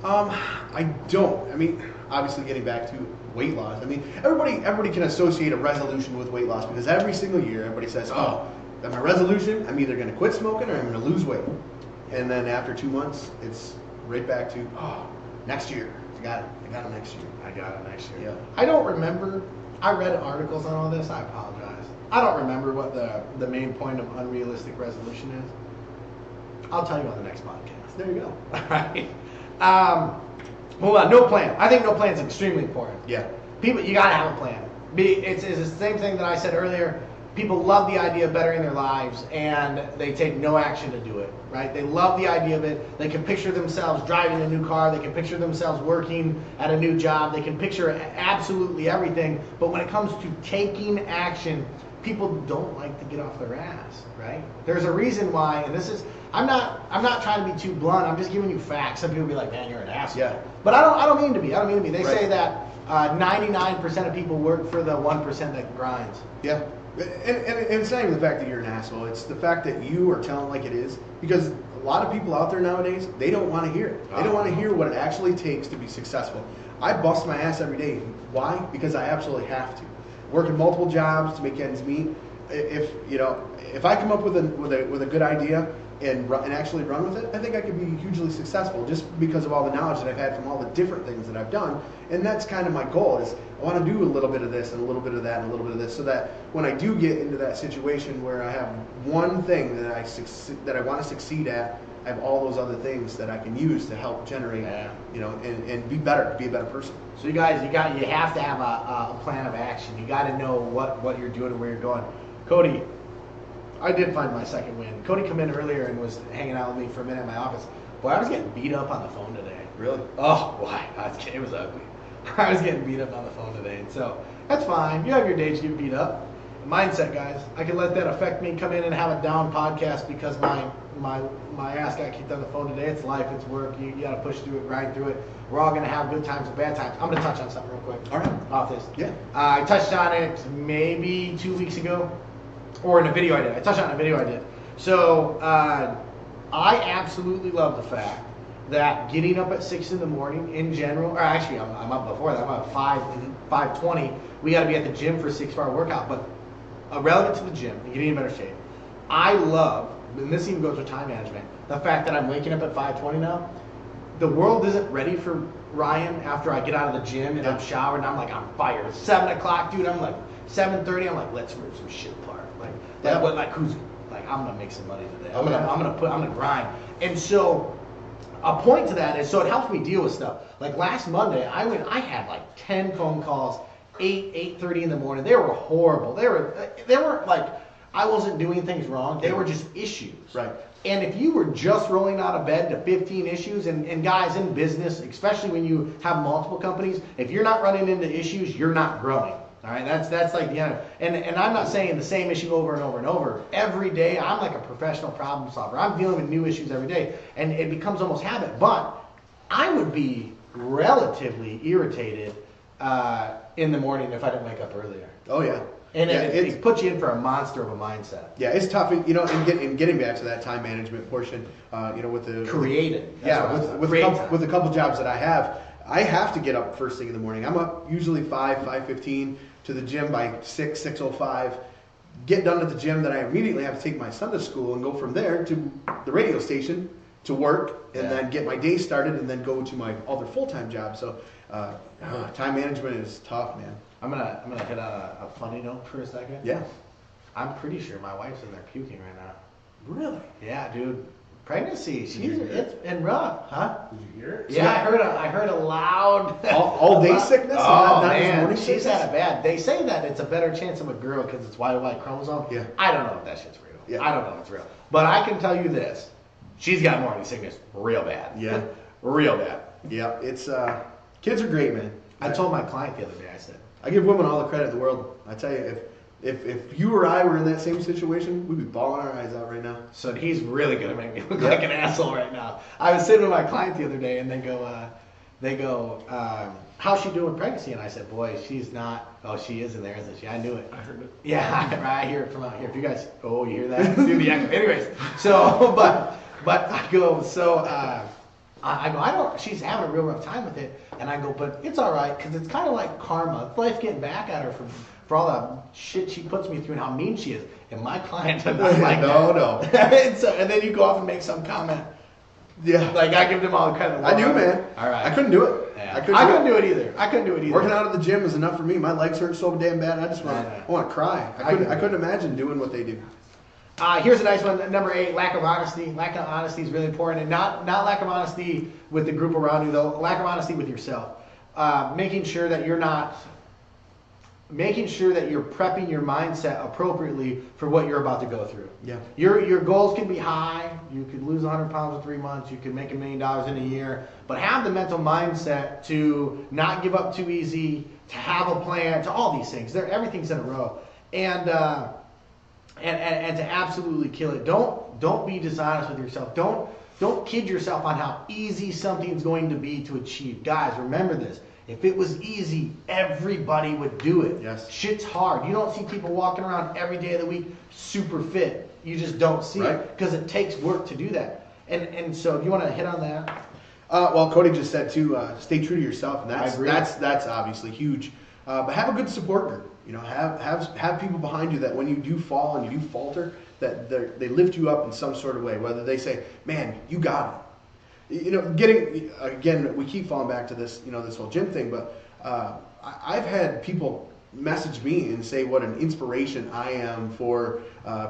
I don't. I mean, obviously getting back to weight loss. I mean, everybody can associate a resolution with weight loss, because every single year everybody says, "Oh, that's my resolution. I'm either going to quit smoking or I'm going to lose weight." And then after 2 months, it's right back to, "Oh, next year. I got it next year." I got it next year. Yeah. I don't remember. I read articles on all this. I apologize. I don't remember what the main point of unrealistic resolution is. I'll tell you on the next podcast. There you go. All right. Hold on. No plan. I think no plan is extremely important. Yeah. People, you gotta have a plan. It's the same thing that I said earlier. people love the idea of bettering their lives, and they take no action to do it, right? They love the idea of it. They can picture themselves driving a new car. They can picture themselves working at a new job. They can picture absolutely everything. But when it comes to taking action, people don't like to get off their ass, right? There's a reason why, and this is, I'm not trying to be too blunt. I'm just giving you facts. Some people be like, man, you're an asshole. Yeah. But I don't mean to be. I don't mean to be. They Right. say that 99% of people work for the 1% that grinds. Yeah. And it's not even the fact that you're an asshole. It's the fact that you are telling like it is. Because a lot of people out there nowadays, they don't want to hear it. They don't want to hear what it actually takes to be successful. I bust my ass every day. Why? Because I absolutely have to. Working multiple jobs to make ends meet. If I come up with a good idea and actually run with it, I think I could be hugely successful just because of all the knowledge that I've had from all the different things that I've done. And that's kind of my goal is I want to do a little bit of this and a little bit of that and a little bit of this so that when I do get into that situation where I have one thing that I want to succeed at, I have all those other things that I can use to help generate, and be better, be a better person. So you guys, you have to have a plan of action. You got to know what you're doing and where you're going. Cody, I did find my second win. Cody come in earlier and was hanging out with me for a minute in my office. Boy, I was getting beat up on the phone today. Really? Oh, boy, it was ugly. I was getting beat up on the phone today, and so that's fine. You have your days you get beat up. Mindset, guys. I can let that affect me. Come in and have a down podcast because my ass got kicked on the phone today. It's life. It's work. You got to push through it, grind through it. We're all gonna have good times and bad times. I'm gonna touch on something real quick. All right. Off this. Yeah. I touched on it maybe 2 weeks ago, or in a video I did. I touched on a video I did. So I absolutely love the fact that getting up at 6 in the morning in general, or actually I'm up before that. I'm up at 5:20. We got to be at the gym for a 6-hour workout. But relevant to the gym and getting in better shape, I love, and this even goes with time management, the fact that I'm waking up at 5:20 now. The world isn't ready for Ryan after I get out of the gym and I'm showered and I'm like on fire. It's 7 o'clock, dude. I'm like 7:30. I'm like, let's rip some shit apart. I'm gonna make some money today. I'm gonna grind. And so a point to that is, so it helps me deal with stuff. Like last Monday, I had like 10 phone calls, 8:30 in the morning. They were horrible. They weren't like I wasn't doing things wrong. They were just issues. Right. And if you were just rolling out of bed to 15 issues, and guys in business, especially when you have multiple companies, if you're not running into issues, you're not growing. All right, that's like the end. And I'm not saying the same issue over and over and over. Every day, I'm like a professional problem solver. I'm dealing with new issues every day, and it becomes almost habit. But I would be relatively irritated in the morning if I didn't wake up earlier. Oh yeah. And it puts you in for a monster of a mindset. Yeah, it's tough, in getting back to that time management portion, with the Creative. With a couple jobs that I have to get up first thing in the morning. I'm up usually 5:15 to the gym by 6:05. Get done at the gym, then I immediately have to take my son to school and go from there to the radio station to work, and then get my day started, and then go to my other full-time job. So time management is tough, man. I'm gonna hit on a funny note for a second. Yeah. I'm pretty sure my wife's in there puking right now. Really? Yeah, dude. Pregnancy, it's been rough, huh? Did you hear it? Yeah, I heard a loud all day sickness. Oh not just man, morning she's sickness? had it bad. They say that it's a better chance of a girl because it's Y chromosome. Yeah. I don't know if that shit's real. Yeah. I don't know if it's real. But I can tell you this: she's got morning sickness real bad. Yeah. Real bad. Yeah, it's kids are great, man. I told my client the other day. I said, I give women all the credit in the world. I tell you, if you or I were in that same situation, we'd be bawling our eyes out right now. so he's really gonna make me look like an asshole right now. I was sitting with my client the other day, and they go, how's she doing with pregnancy? And I said, boy, she's not. Oh, she is in there, isn't she? I knew it. I heard it. Yeah, I hear it from out here. If you guys, you hear that? Do the echo. Anyways, so, but I go, I go, I don't, she's having a real rough time with it. And I go, but it's all right, because it's kind of like karma. It's life getting back at her for all the shit she puts me through and how mean she is. And my client does not like No. and then you go off and make some comment. Yeah. Like, I give them all the credit. I do, man. All right. I couldn't do it. Yeah. I couldn't do it either. Working out at the gym is enough for me. My legs hurt so damn bad. I just want to cry. I couldn't imagine doing what they do. Here's a nice one. Number 8, lack of honesty. Lack of honesty is really important, and not lack of honesty with the group around you, though. Lack of honesty with yourself. Making sure that you're not making sure that you're prepping your mindset appropriately for what you're about to go through. Yeah. Your goals can be high. You could lose 100 pounds in 3 months. You could make $1 million in a year. But have the mental mindset to not give up too easy, to have a plan, to all these things. Everything's in a row. And to absolutely kill it. Don't be dishonest with yourself. Don't kid yourself on how easy something's going to be to achieve. Guys, remember this. If it was easy, everybody would do it. Yes. Shit's hard. You don't see people walking around every day of the week super fit. You just don't see it because it takes work to do that. And so, do you want to hit on that? Well, Cody just said too, stay true to yourself, and I agree. that's obviously huge. But have a good support group. You know, have people behind you that when you do fall and you do falter, that they lift you up in some sort of way. Whether they say, "Man, you got it." You know, again, we keep falling back to this, you know, this whole gym thing, but I've had people message me and say what an inspiration I am for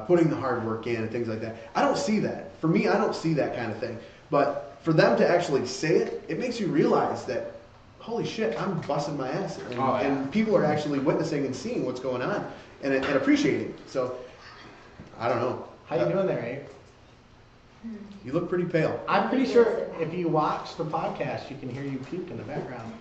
putting the hard work in and things like that. I don't see that. For me, I don't see that kind of thing. But for them to actually say it, it makes you realize that, holy shit, I'm busting my ass. And people are actually witnessing and seeing what's going on and appreciating. So, I don't know. How you doing there, Abe? You look pretty pale. I'm pretty sure if you watch the podcast, you can hear you puke in the background.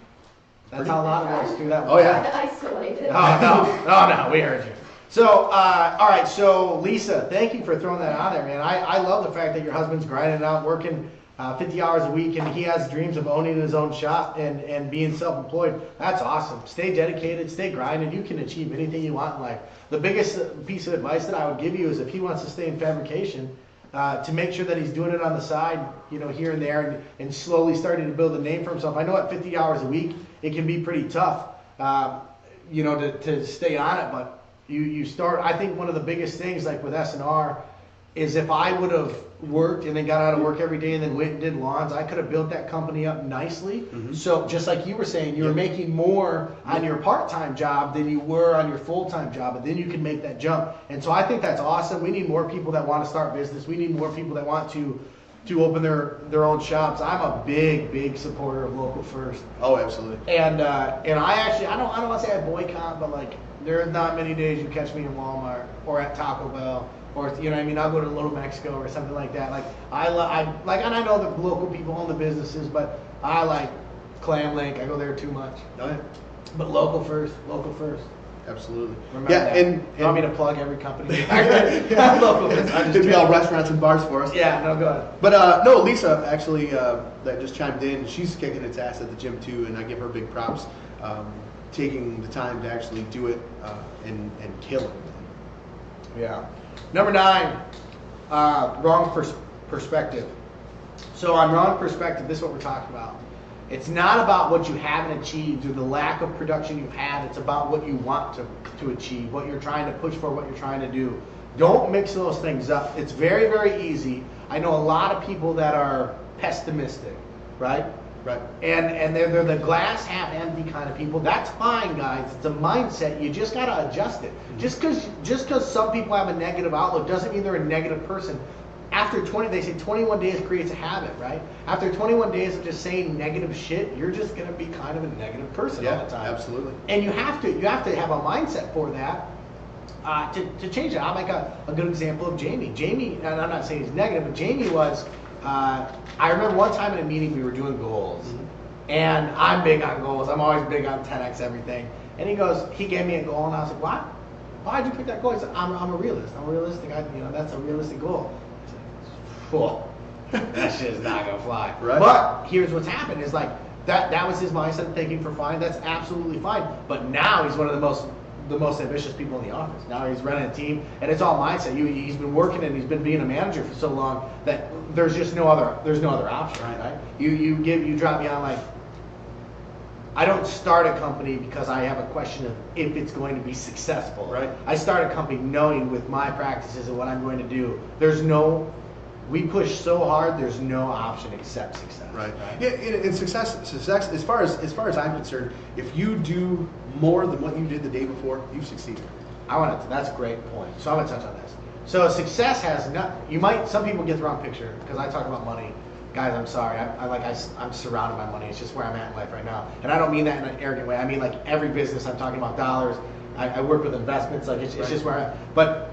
That's how loud it was through that one. Oh, yeah. Isolated. Oh, no, we heard you. So, all right, so Lisa, thank you for throwing that on there, man. I love the fact that your husband's grinding out, working 50 hours a week, and he has dreams of owning his own shop and being self-employed. That's awesome. Stay dedicated, stay grinding. You can achieve anything you want in life. The biggest piece of advice that I would give you is if he wants to stay in fabrication, to make sure that he's doing it on the side, you know, here and there, and slowly starting to build a name for himself. I know at 50 hours a week, it can be pretty tough, you know, to stay on it, but you start. I think one of the biggest things, like with S&R, is if I would have worked and then got out of work every day and then went and did lawns, I could have built that company up nicely. Mm-hmm. So just like you were saying, you were making more on your part-time job than you were on your full-time job, and then you can make that jump. And so I think that's awesome. We need more people that want to start business. We need more people that want to open their own shops. I'm a big supporter of local first. Oh, absolutely. And I actually, I don't want to say I boycott, but like there's not many days you catch me in Walmart or at Taco Bell. Or, you know what I mean, I'll go to Little Mexico or something like that. Like, and I know the local people own the businesses, but I like Clam Lake. I go there too much. Oh, yeah. But local first. Absolutely. Remember that. And you want me to plug every company? Local first. It'd be all restaurants and bars for us. Yeah, no, go ahead. But no, Lisa actually that just chimed in. She's kicking its ass at the gym too, and I give her big props, taking the time to actually do it and kill it. Yeah. Number 9, wrong perspective. So on wrong perspective, this is what we're talking about. It's not about what you haven't achieved or the lack of production you've had. It's about what you want to achieve, what you're trying to push for, what you're trying to do. Don't mix those things up. It's very, very easy. I know a lot of people that are pessimistic, right? Right. And they're the glass half empty kind of people. That's fine, guys. It's a mindset. You just got to adjust it. Mm-hmm. Just because some people have a negative outlook doesn't mean they're a negative person. After they say 21 days creates a habit, right? After 21 days of just saying negative shit, you're just going to be kind of a negative person all the time. Absolutely. And you have to have a mindset for that. To change it. I'll make a good example of Jamie. Jamie, and I'm not saying he's negative, but Jamie was. I remember one time in a meeting we were doing goals, and I'm big on goals. I'm always big on 10x everything. And he gave me a goal, and I was like, "What? Why'd you pick that goal?" He said, "I'm a realist. I'm realistic. That's a realistic goal." I said, "Cool. That shit's not gonna fly." Right. But here's what's happened: is like that was his mindset thinking for fine. That's absolutely fine. But now he's one of the most ambitious people in the office. Now he's running a team, and it's all mindset. He's been working and he's been being a manager for so long that there's just no other option, right? You drop me on like, I don't start a company because I have a question of if it's going to be successful. Right. I start a company knowing with my practices and what I'm going to do. We push so hard. There's no option except success. Right. Yeah. And success. As far as I'm concerned, if you do more than what you did the day before, you've succeeded. That's a great point. So I'm gonna touch on this. So success has some people get the wrong picture because I talk about money. Guys, I'm sorry. I'm surrounded by money. It's just where I'm at in life right now. And I don't mean that in an arrogant way. I mean like every business I'm talking about dollars. I work with investments, like it's just where but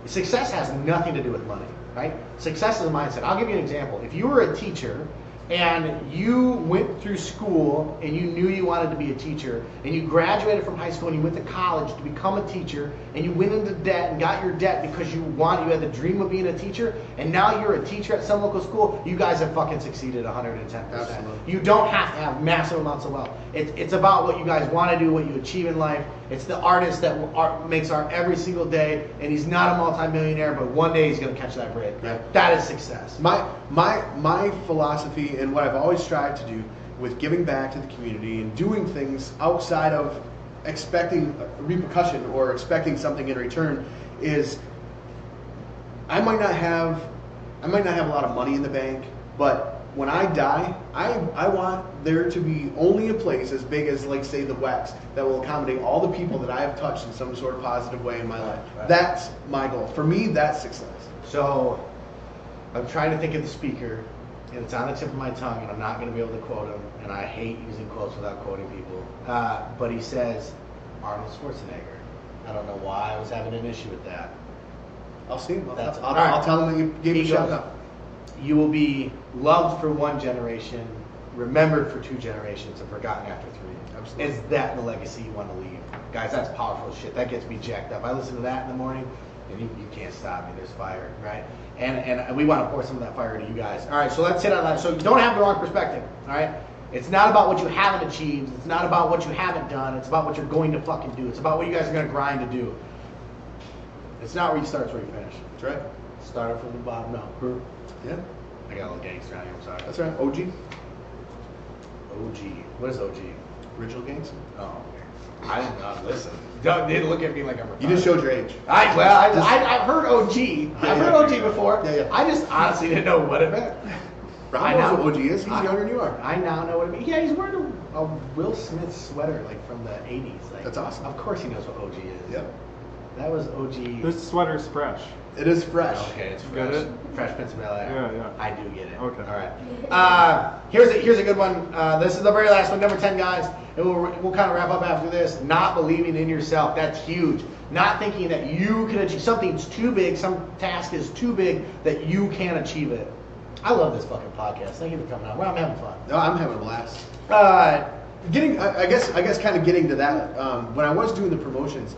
success has nothing to do with money, right? Success is a mindset. I'll give you an example. If you were a teacher and you went through school and you knew you wanted to be a teacher and you graduated from high school and you went to college to become a teacher and you went into debt and got your debt because you had the dream of being a teacher and now you're a teacher at some local school, you guys have fucking succeeded 110%. Absolutely. You don't have to have massive amounts of wealth. It's about what you guys want to do, what you achieve in life. It's the artist that makes art every single day, and he's not a multimillionaire, but one day he's going to catch that break. Right. That is success. My philosophy and what I've always strived to do with giving back to the community and doing things outside of expecting a repercussion or expecting something in return is I might not have a lot of money in the bank, but when I die, I want there to be only a place as big as, like, say, the WEX that will accommodate all the people that I have touched in some sort of positive way in my life. Right. That's my goal. For me, that's success. So I'm trying to think of the speaker, and it's on the tip of my tongue, and I'm not going to be able to quote him, and I hate using quotes without quoting people. But he says, Arnold Schwarzenegger. I don't know why I was having an issue with that. I'll see him. That's- I'll tell him that you gave me a He shout goes, out. You will be loved for one generation, remembered for 2 generations, and forgotten after 3. Absolutely. Is that the legacy you want to leave? Guys, that's powerful shit. That gets me jacked up. I listen to that in the morning, and you can't stop me. There's fire, right? And we want to pour some of that fire into you guys. All right, so let's hit on that. So don't have the wrong perspective, all right? It's not about what you haven't achieved. It's not about what you haven't done. It's about what you're going to fucking do. It's about what you guys are going to grind to do. It's not where you start, it's where you finish. That's right. Start from the bottom. No. Yeah, I got a little gangster on here, I'm sorry. that's right. OG. OG. What is OG? Original gangster. Oh, okay. I didn't know. Listen. Don't look at me like I'm retarded. You just showed your age. I've heard OG. I've heard OG before. Yeah, yeah. I just honestly didn't know what it meant. Rob knows what OG is. He's younger than you are. I now know what it means. Yeah, he's wearing a Will Smith sweater, like from the 80s. Like, That's awesome. Of course he knows what OG is. Yep. That was OG. This sweater's fresh. It is fresh. Okay, it's You fresh. get it? Fresh Prince of Bel-Air. Yeah, yeah. I do get it. Okay. All right. Here's a good one. This is the very last one, number 10, guys. And we'll kind of wrap up after this. Not believing in yourself. That's huge. Not thinking that you can achieve something's too big. Some task is too big that you can't achieve it. I love this fucking podcast. Thank you for coming on. Well, I'm having fun. No, I'm having a blast. Uh, I guess, kind of getting to that. When I was doing the promotions,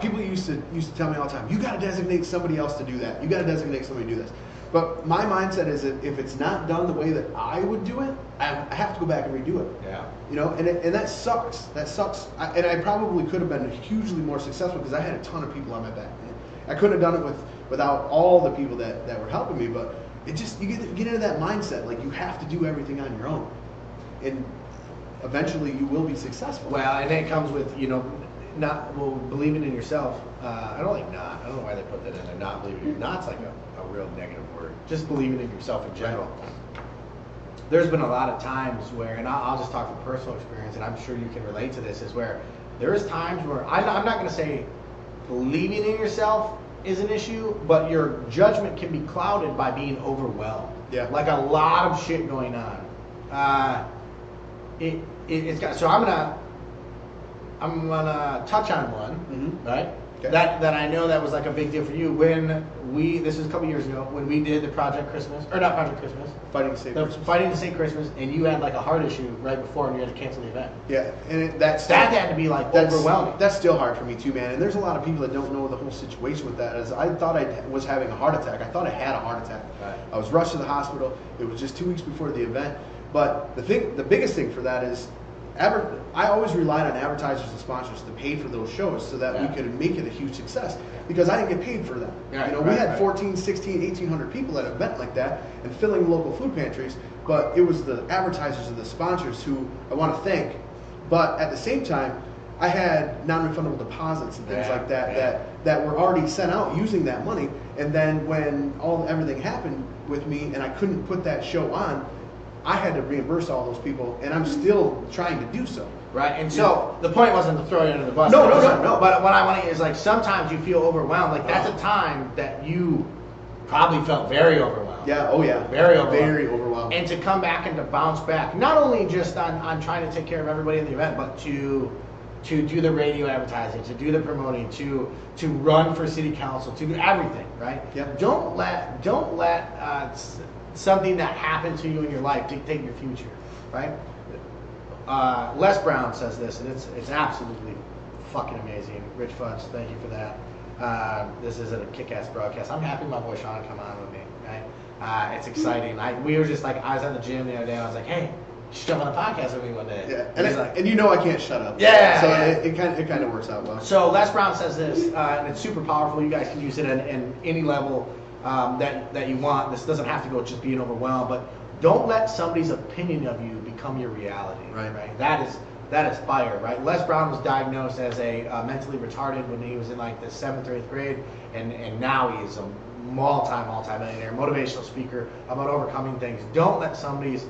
people used to tell me all the time, "You got to designate somebody else to do that. You got to designate somebody to do this." But my mindset is that if it's not done the way that I would do it, I have to go back and redo it. Yeah. You know, and that sucks. That sucks. And I probably could have been hugely more successful because I had a ton of people on my back. I couldn't have done it without all the people that were helping me. But it just you get into that mindset, like you have to do everything on your own, and eventually you will be successful. Well, and it comes with, believing in yourself. I don't know why they put that in there. Not believing in not's like a real negative word. Just believing in yourself in general. There's been a lot of times where, and I'll just talk from personal experience, and I'm sure you can relate to this, is where there is times where I'm not going to say believing in yourself is an issue, but your judgment can be clouded by being overwhelmed. Yeah. Like a lot of shit going on. It's got. So I'm gonna touch on one, right? Okay. That I know that was like a big deal for you when this was a couple years ago when we did the Project Christmas, or not Project Christmas, Fighting to Save the Christmas. Fighting to Save Christmas, and you had like a heart issue right before and you had to cancel the event. Yeah, and that That had to be like overwhelming. That's still hard for me too, man. And there's a lot of people that don't know the whole situation with that. As I thought I was having a heart attack. I thought I had a heart attack. Right. I was rushed to the hospital. It was just 2 weeks before the event. But the biggest thing for that is, I always relied on advertisers and sponsors to pay for those shows so that we could make it a huge success because I didn't get paid for them. Right, we had 14, 16, 1,800 people at an event like that and filling local food pantries, but it was the advertisers and the sponsors who I want to thank. But at the same time, I had non-refundable deposits and things like that that were already sent out using that money. And then when everything happened with me and I couldn't put that show on, I had to reimburse all those people, and I'm still trying to do so. Right, and so the point wasn't to throw you under the bus. No. But what I want to is like sometimes you feel overwhelmed. Like that's a time that you probably felt very overwhelmed. Yeah. Oh yeah. Very overwhelmed. Very overwhelmed. And to come back and to bounce back, not only just on trying to take care of everybody in the event, but to to do the radio advertising, to do the promoting, to run for city council, to do everything, right? Yep. Don't let something that happened to you in your life dictate your future, right? Les Brown says this, and it's absolutely fucking amazing. Rich Fudge, thank you for that. This is a kick-ass broadcast. I'm happy my boy Sean come on with me, right? It's exciting. We were just like, I was at the gym the other day, and I was like, hey, you should jump on a podcast with me one day. Yeah, And and, he's like, and you know I can't shut up. Yeah, So yeah. it kind of works out well. so Les Brown says this, and it's super powerful. You guys can use it in any level that you want. This doesn't have to go just being overwhelmed, but don't let somebody's opinion of you become your reality. Right. That is fire. Right. Les Brown was diagnosed as a mentally retarded when he was in like the 7th or 8th grade, and now he's a multi-millionaire, motivational speaker about overcoming things. Don't let somebody's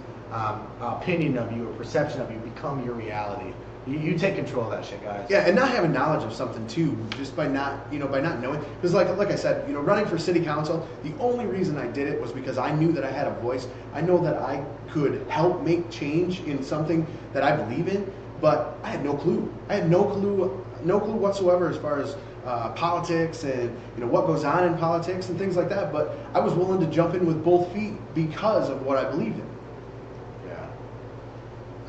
opinion of you or perception of you become your reality. You take control of that shit, guys. Yeah, and not having knowledge of something too, just by not knowing. Because like I said, running for city council, the only reason I did it was because I knew that I had a voice. I know that I could help make change in something that I believe in, but I had no clue. I had no clue whatsoever as far as politics and what goes on in politics and things like that. But I was willing to jump in with both feet because of what I believed in.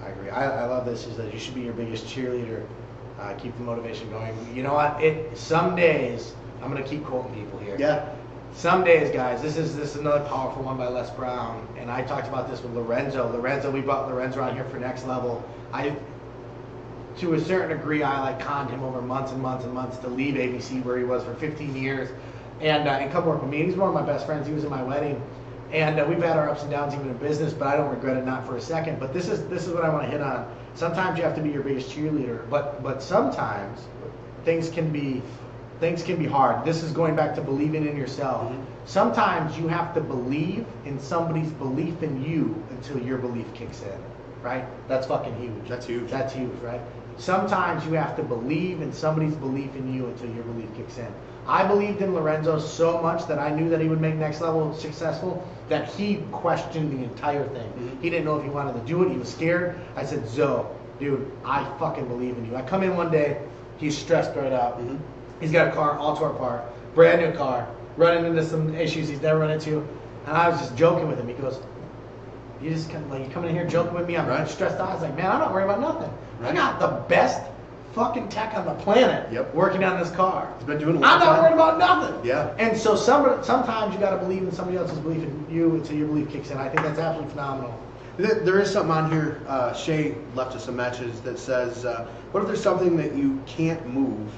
I agree. I love this. Is that you should be your biggest cheerleader. Keep the motivation going. You know what? Some days I'm gonna keep quoting people here. Yeah. Some days, guys. This is another powerful one by Les Brown, and I talked about this with Lorenzo. We brought Lorenzo on here for Next Level. To a certain degree, I conned him over months and months and months to leave ABC where he was for 15 years, and come work with me. He's one of my best friends. He was at my wedding. And we've had our ups and downs even in business, but I don't regret it, not for a second. But this is what I want to hit on. Sometimes you have to be your biggest cheerleader, but sometimes things can be hard. This is going back to believing in yourself. Mm-hmm. Sometimes you have to believe in somebody's belief in you until your belief kicks in, right? That's fucking huge. That's huge. That's huge, right? Sometimes you have to believe in somebody's belief in you until your belief kicks in. I believed in Lorenzo so much that I knew that he would make Next Level successful that he questioned the entire thing. Mm-hmm. He didn't know if he wanted to do it. He was scared. I said, Zoe, dude, I fucking believe in you. I come in one day, he's stressed right out. Mm-hmm. He's got a car all tore apart, brand new car, running into some issues he's never run into. And I was just joking with him. He goes, you coming in here joking with me? I'm Right. stressed out. I was like, man, I'm not worried about nothing. Right. I got the best fucking tech on the planet Yep. working on this car. He's been doing a lot. I'm not worried about nothing. Yeah. And so sometimes you got to believe in somebody else's belief in you until your belief kicks in. I think that's absolutely phenomenal. There is something on here. Shay left us a message that says, "What if there's something that you can't move?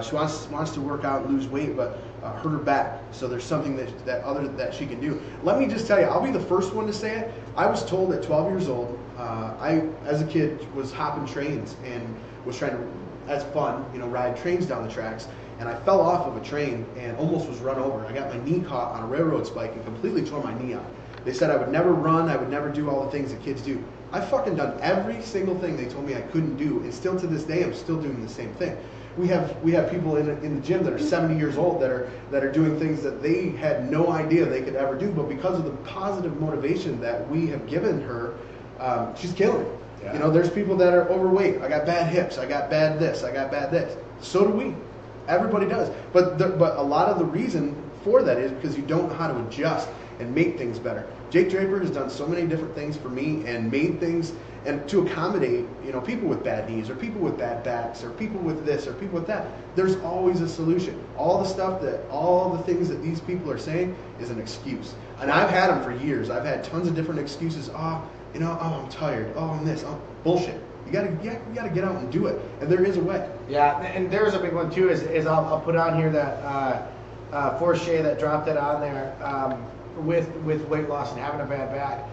She wants to work out and lose weight, but hurt her back. So there's something that she can do." Let me just tell you, I'll be the first one to say it. I was told at 12 years old, I as a kid was hopping trains and was trying to, as fun, ride trains down the tracks. And I fell off of a train and almost was run over. I got my knee caught on a railroad spike and completely tore my knee out. They said I would never run, I would never do all the things that kids do. I've fucking done every single thing they told me I couldn't do, and still to this day I'm still doing the same thing. We have people in the gym that are 70 years old that are doing things that they had no idea they could ever do, but because of the positive motivation that we have given her, she's killing it. Yeah. There's people that are overweight. I got bad hips. I got bad this. I got bad this. So do we. Everybody does. But a lot of the reason for that is because you don't know how to adjust and make things better. Jake Draper has done so many different things for me and made things and to accommodate, people with bad knees or people with bad backs or people with this or people with that. There's always a solution. All the things that these people are saying is an excuse. And I've had them for years. I've had tons of different excuses. I'm tired. I'm this. Bullshit. You gotta get out and do it. And there is a way. Yeah, and there's a big one too. Is I'll put on here that for Shay that dropped it on there with weight loss and having a bad back.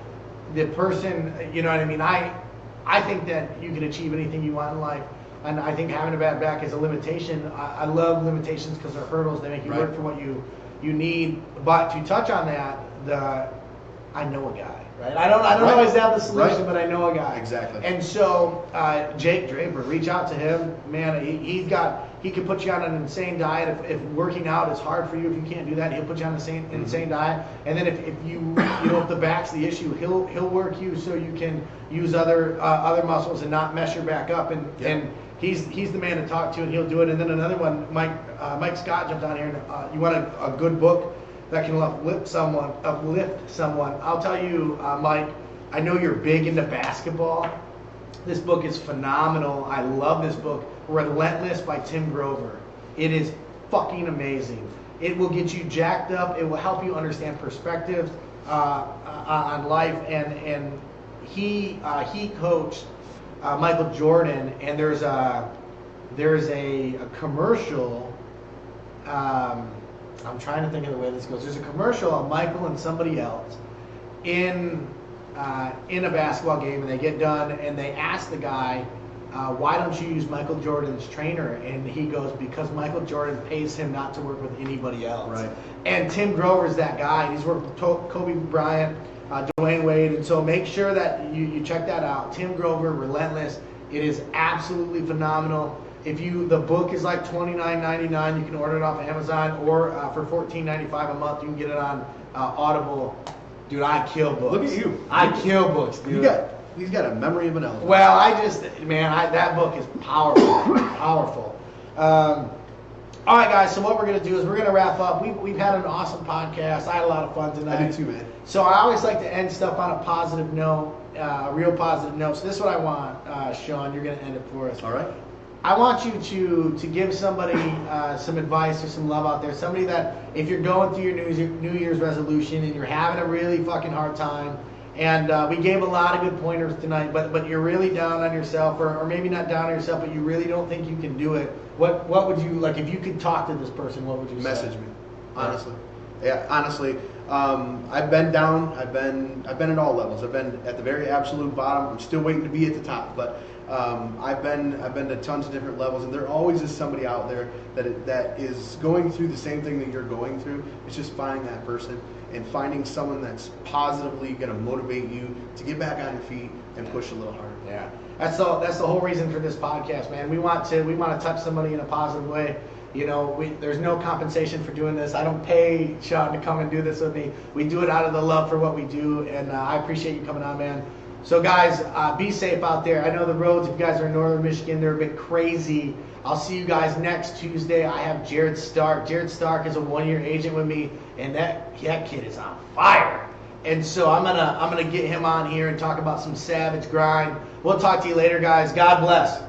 The person, you know what I mean. I think that you can achieve anything you want in life, and I think having a bad back is a limitation. I love limitations because they're hurdles. They make you work for what you need. But to touch on that, I know a guy. Right? I don't always have the solution, but I know a guy. Exactly. And so Jake Draper, reach out to him, man. He can put you on an insane diet. If working out is hard for you, if you can't do that, he'll put you on an insane diet. And then if if the back's the issue, he'll work you so you can use other muscles and not mess your back up. And he's the man to talk to, and he'll do it. And then another one, Mike Scott jumped on here. And, you want a good book that can uplift someone. I'll tell you, Mike, I know you're big into basketball. This book is phenomenal. I love this book, Relentless by Tim Grover. It is fucking amazing. It will get you jacked up. It will help you understand perspectives on life. And he coached Michael Jordan. And there's a commercial. I'm trying to think of the way this goes. There's a commercial of Michael and somebody else in a basketball game, and they get done, and they ask the guy, why don't you use Michael Jordan's trainer? And he goes, because Michael Jordan pays him not to work with anybody else. Right. And Tim Grover's that guy. He's worked with Kobe Bryant, Dwayne Wade, and so make sure that you check that out. Tim Grover, Relentless. It is absolutely phenomenal. The book is like $29.99. You can order it off Amazon, or for $14.95 a month, you can get it on Audible. Dude, I kill books. Look at you. I kill books, dude. He's got a memory of an elephant. Well, that book is powerful. Powerful. All right, guys, so what we're going to do is we're going to wrap up. We've had an awesome podcast. I had a lot of fun tonight. I did too, man. So I always like to end stuff on a positive note, a real positive note. So this is what I want, Sean. You're going to end it for us. All right. I want you to give somebody some advice or some love out there. Somebody that, if you're going through your New Year's resolution and you're having a really fucking hard time, and we gave a lot of good pointers tonight, but you're really down on yourself, or maybe not down on yourself, but you really don't think you can do it. What would you, like, if you could talk to this person, what would you Message say? me, honestly. Yeah, honestly. I've been down. I've been at all levels. I've been at the very absolute bottom. I'm still waiting to be at the top, but I've been to tons of different levels, and there always is somebody out there that is going through the same thing that you're going through. It's just finding that person and finding someone that's positively going to motivate you to get back on your feet and push a little harder. Yeah, that's the whole reason for this podcast, man. We want to touch somebody in a positive way. You know, there's no compensation for doing this. I don't pay Sean to come and do this with me. We do it out of the love for what we do, and I appreciate you coming on, man. So, guys, be safe out there. I know the roads, if you guys are in northern Michigan, they're a bit crazy. I'll see you guys next Tuesday. I have Jared Stark. Jared Stark is a one-year agent with me, and that kid is on fire. And so I'm gonna get him on here and talk about some savage grind. We'll talk to you later, guys. God bless.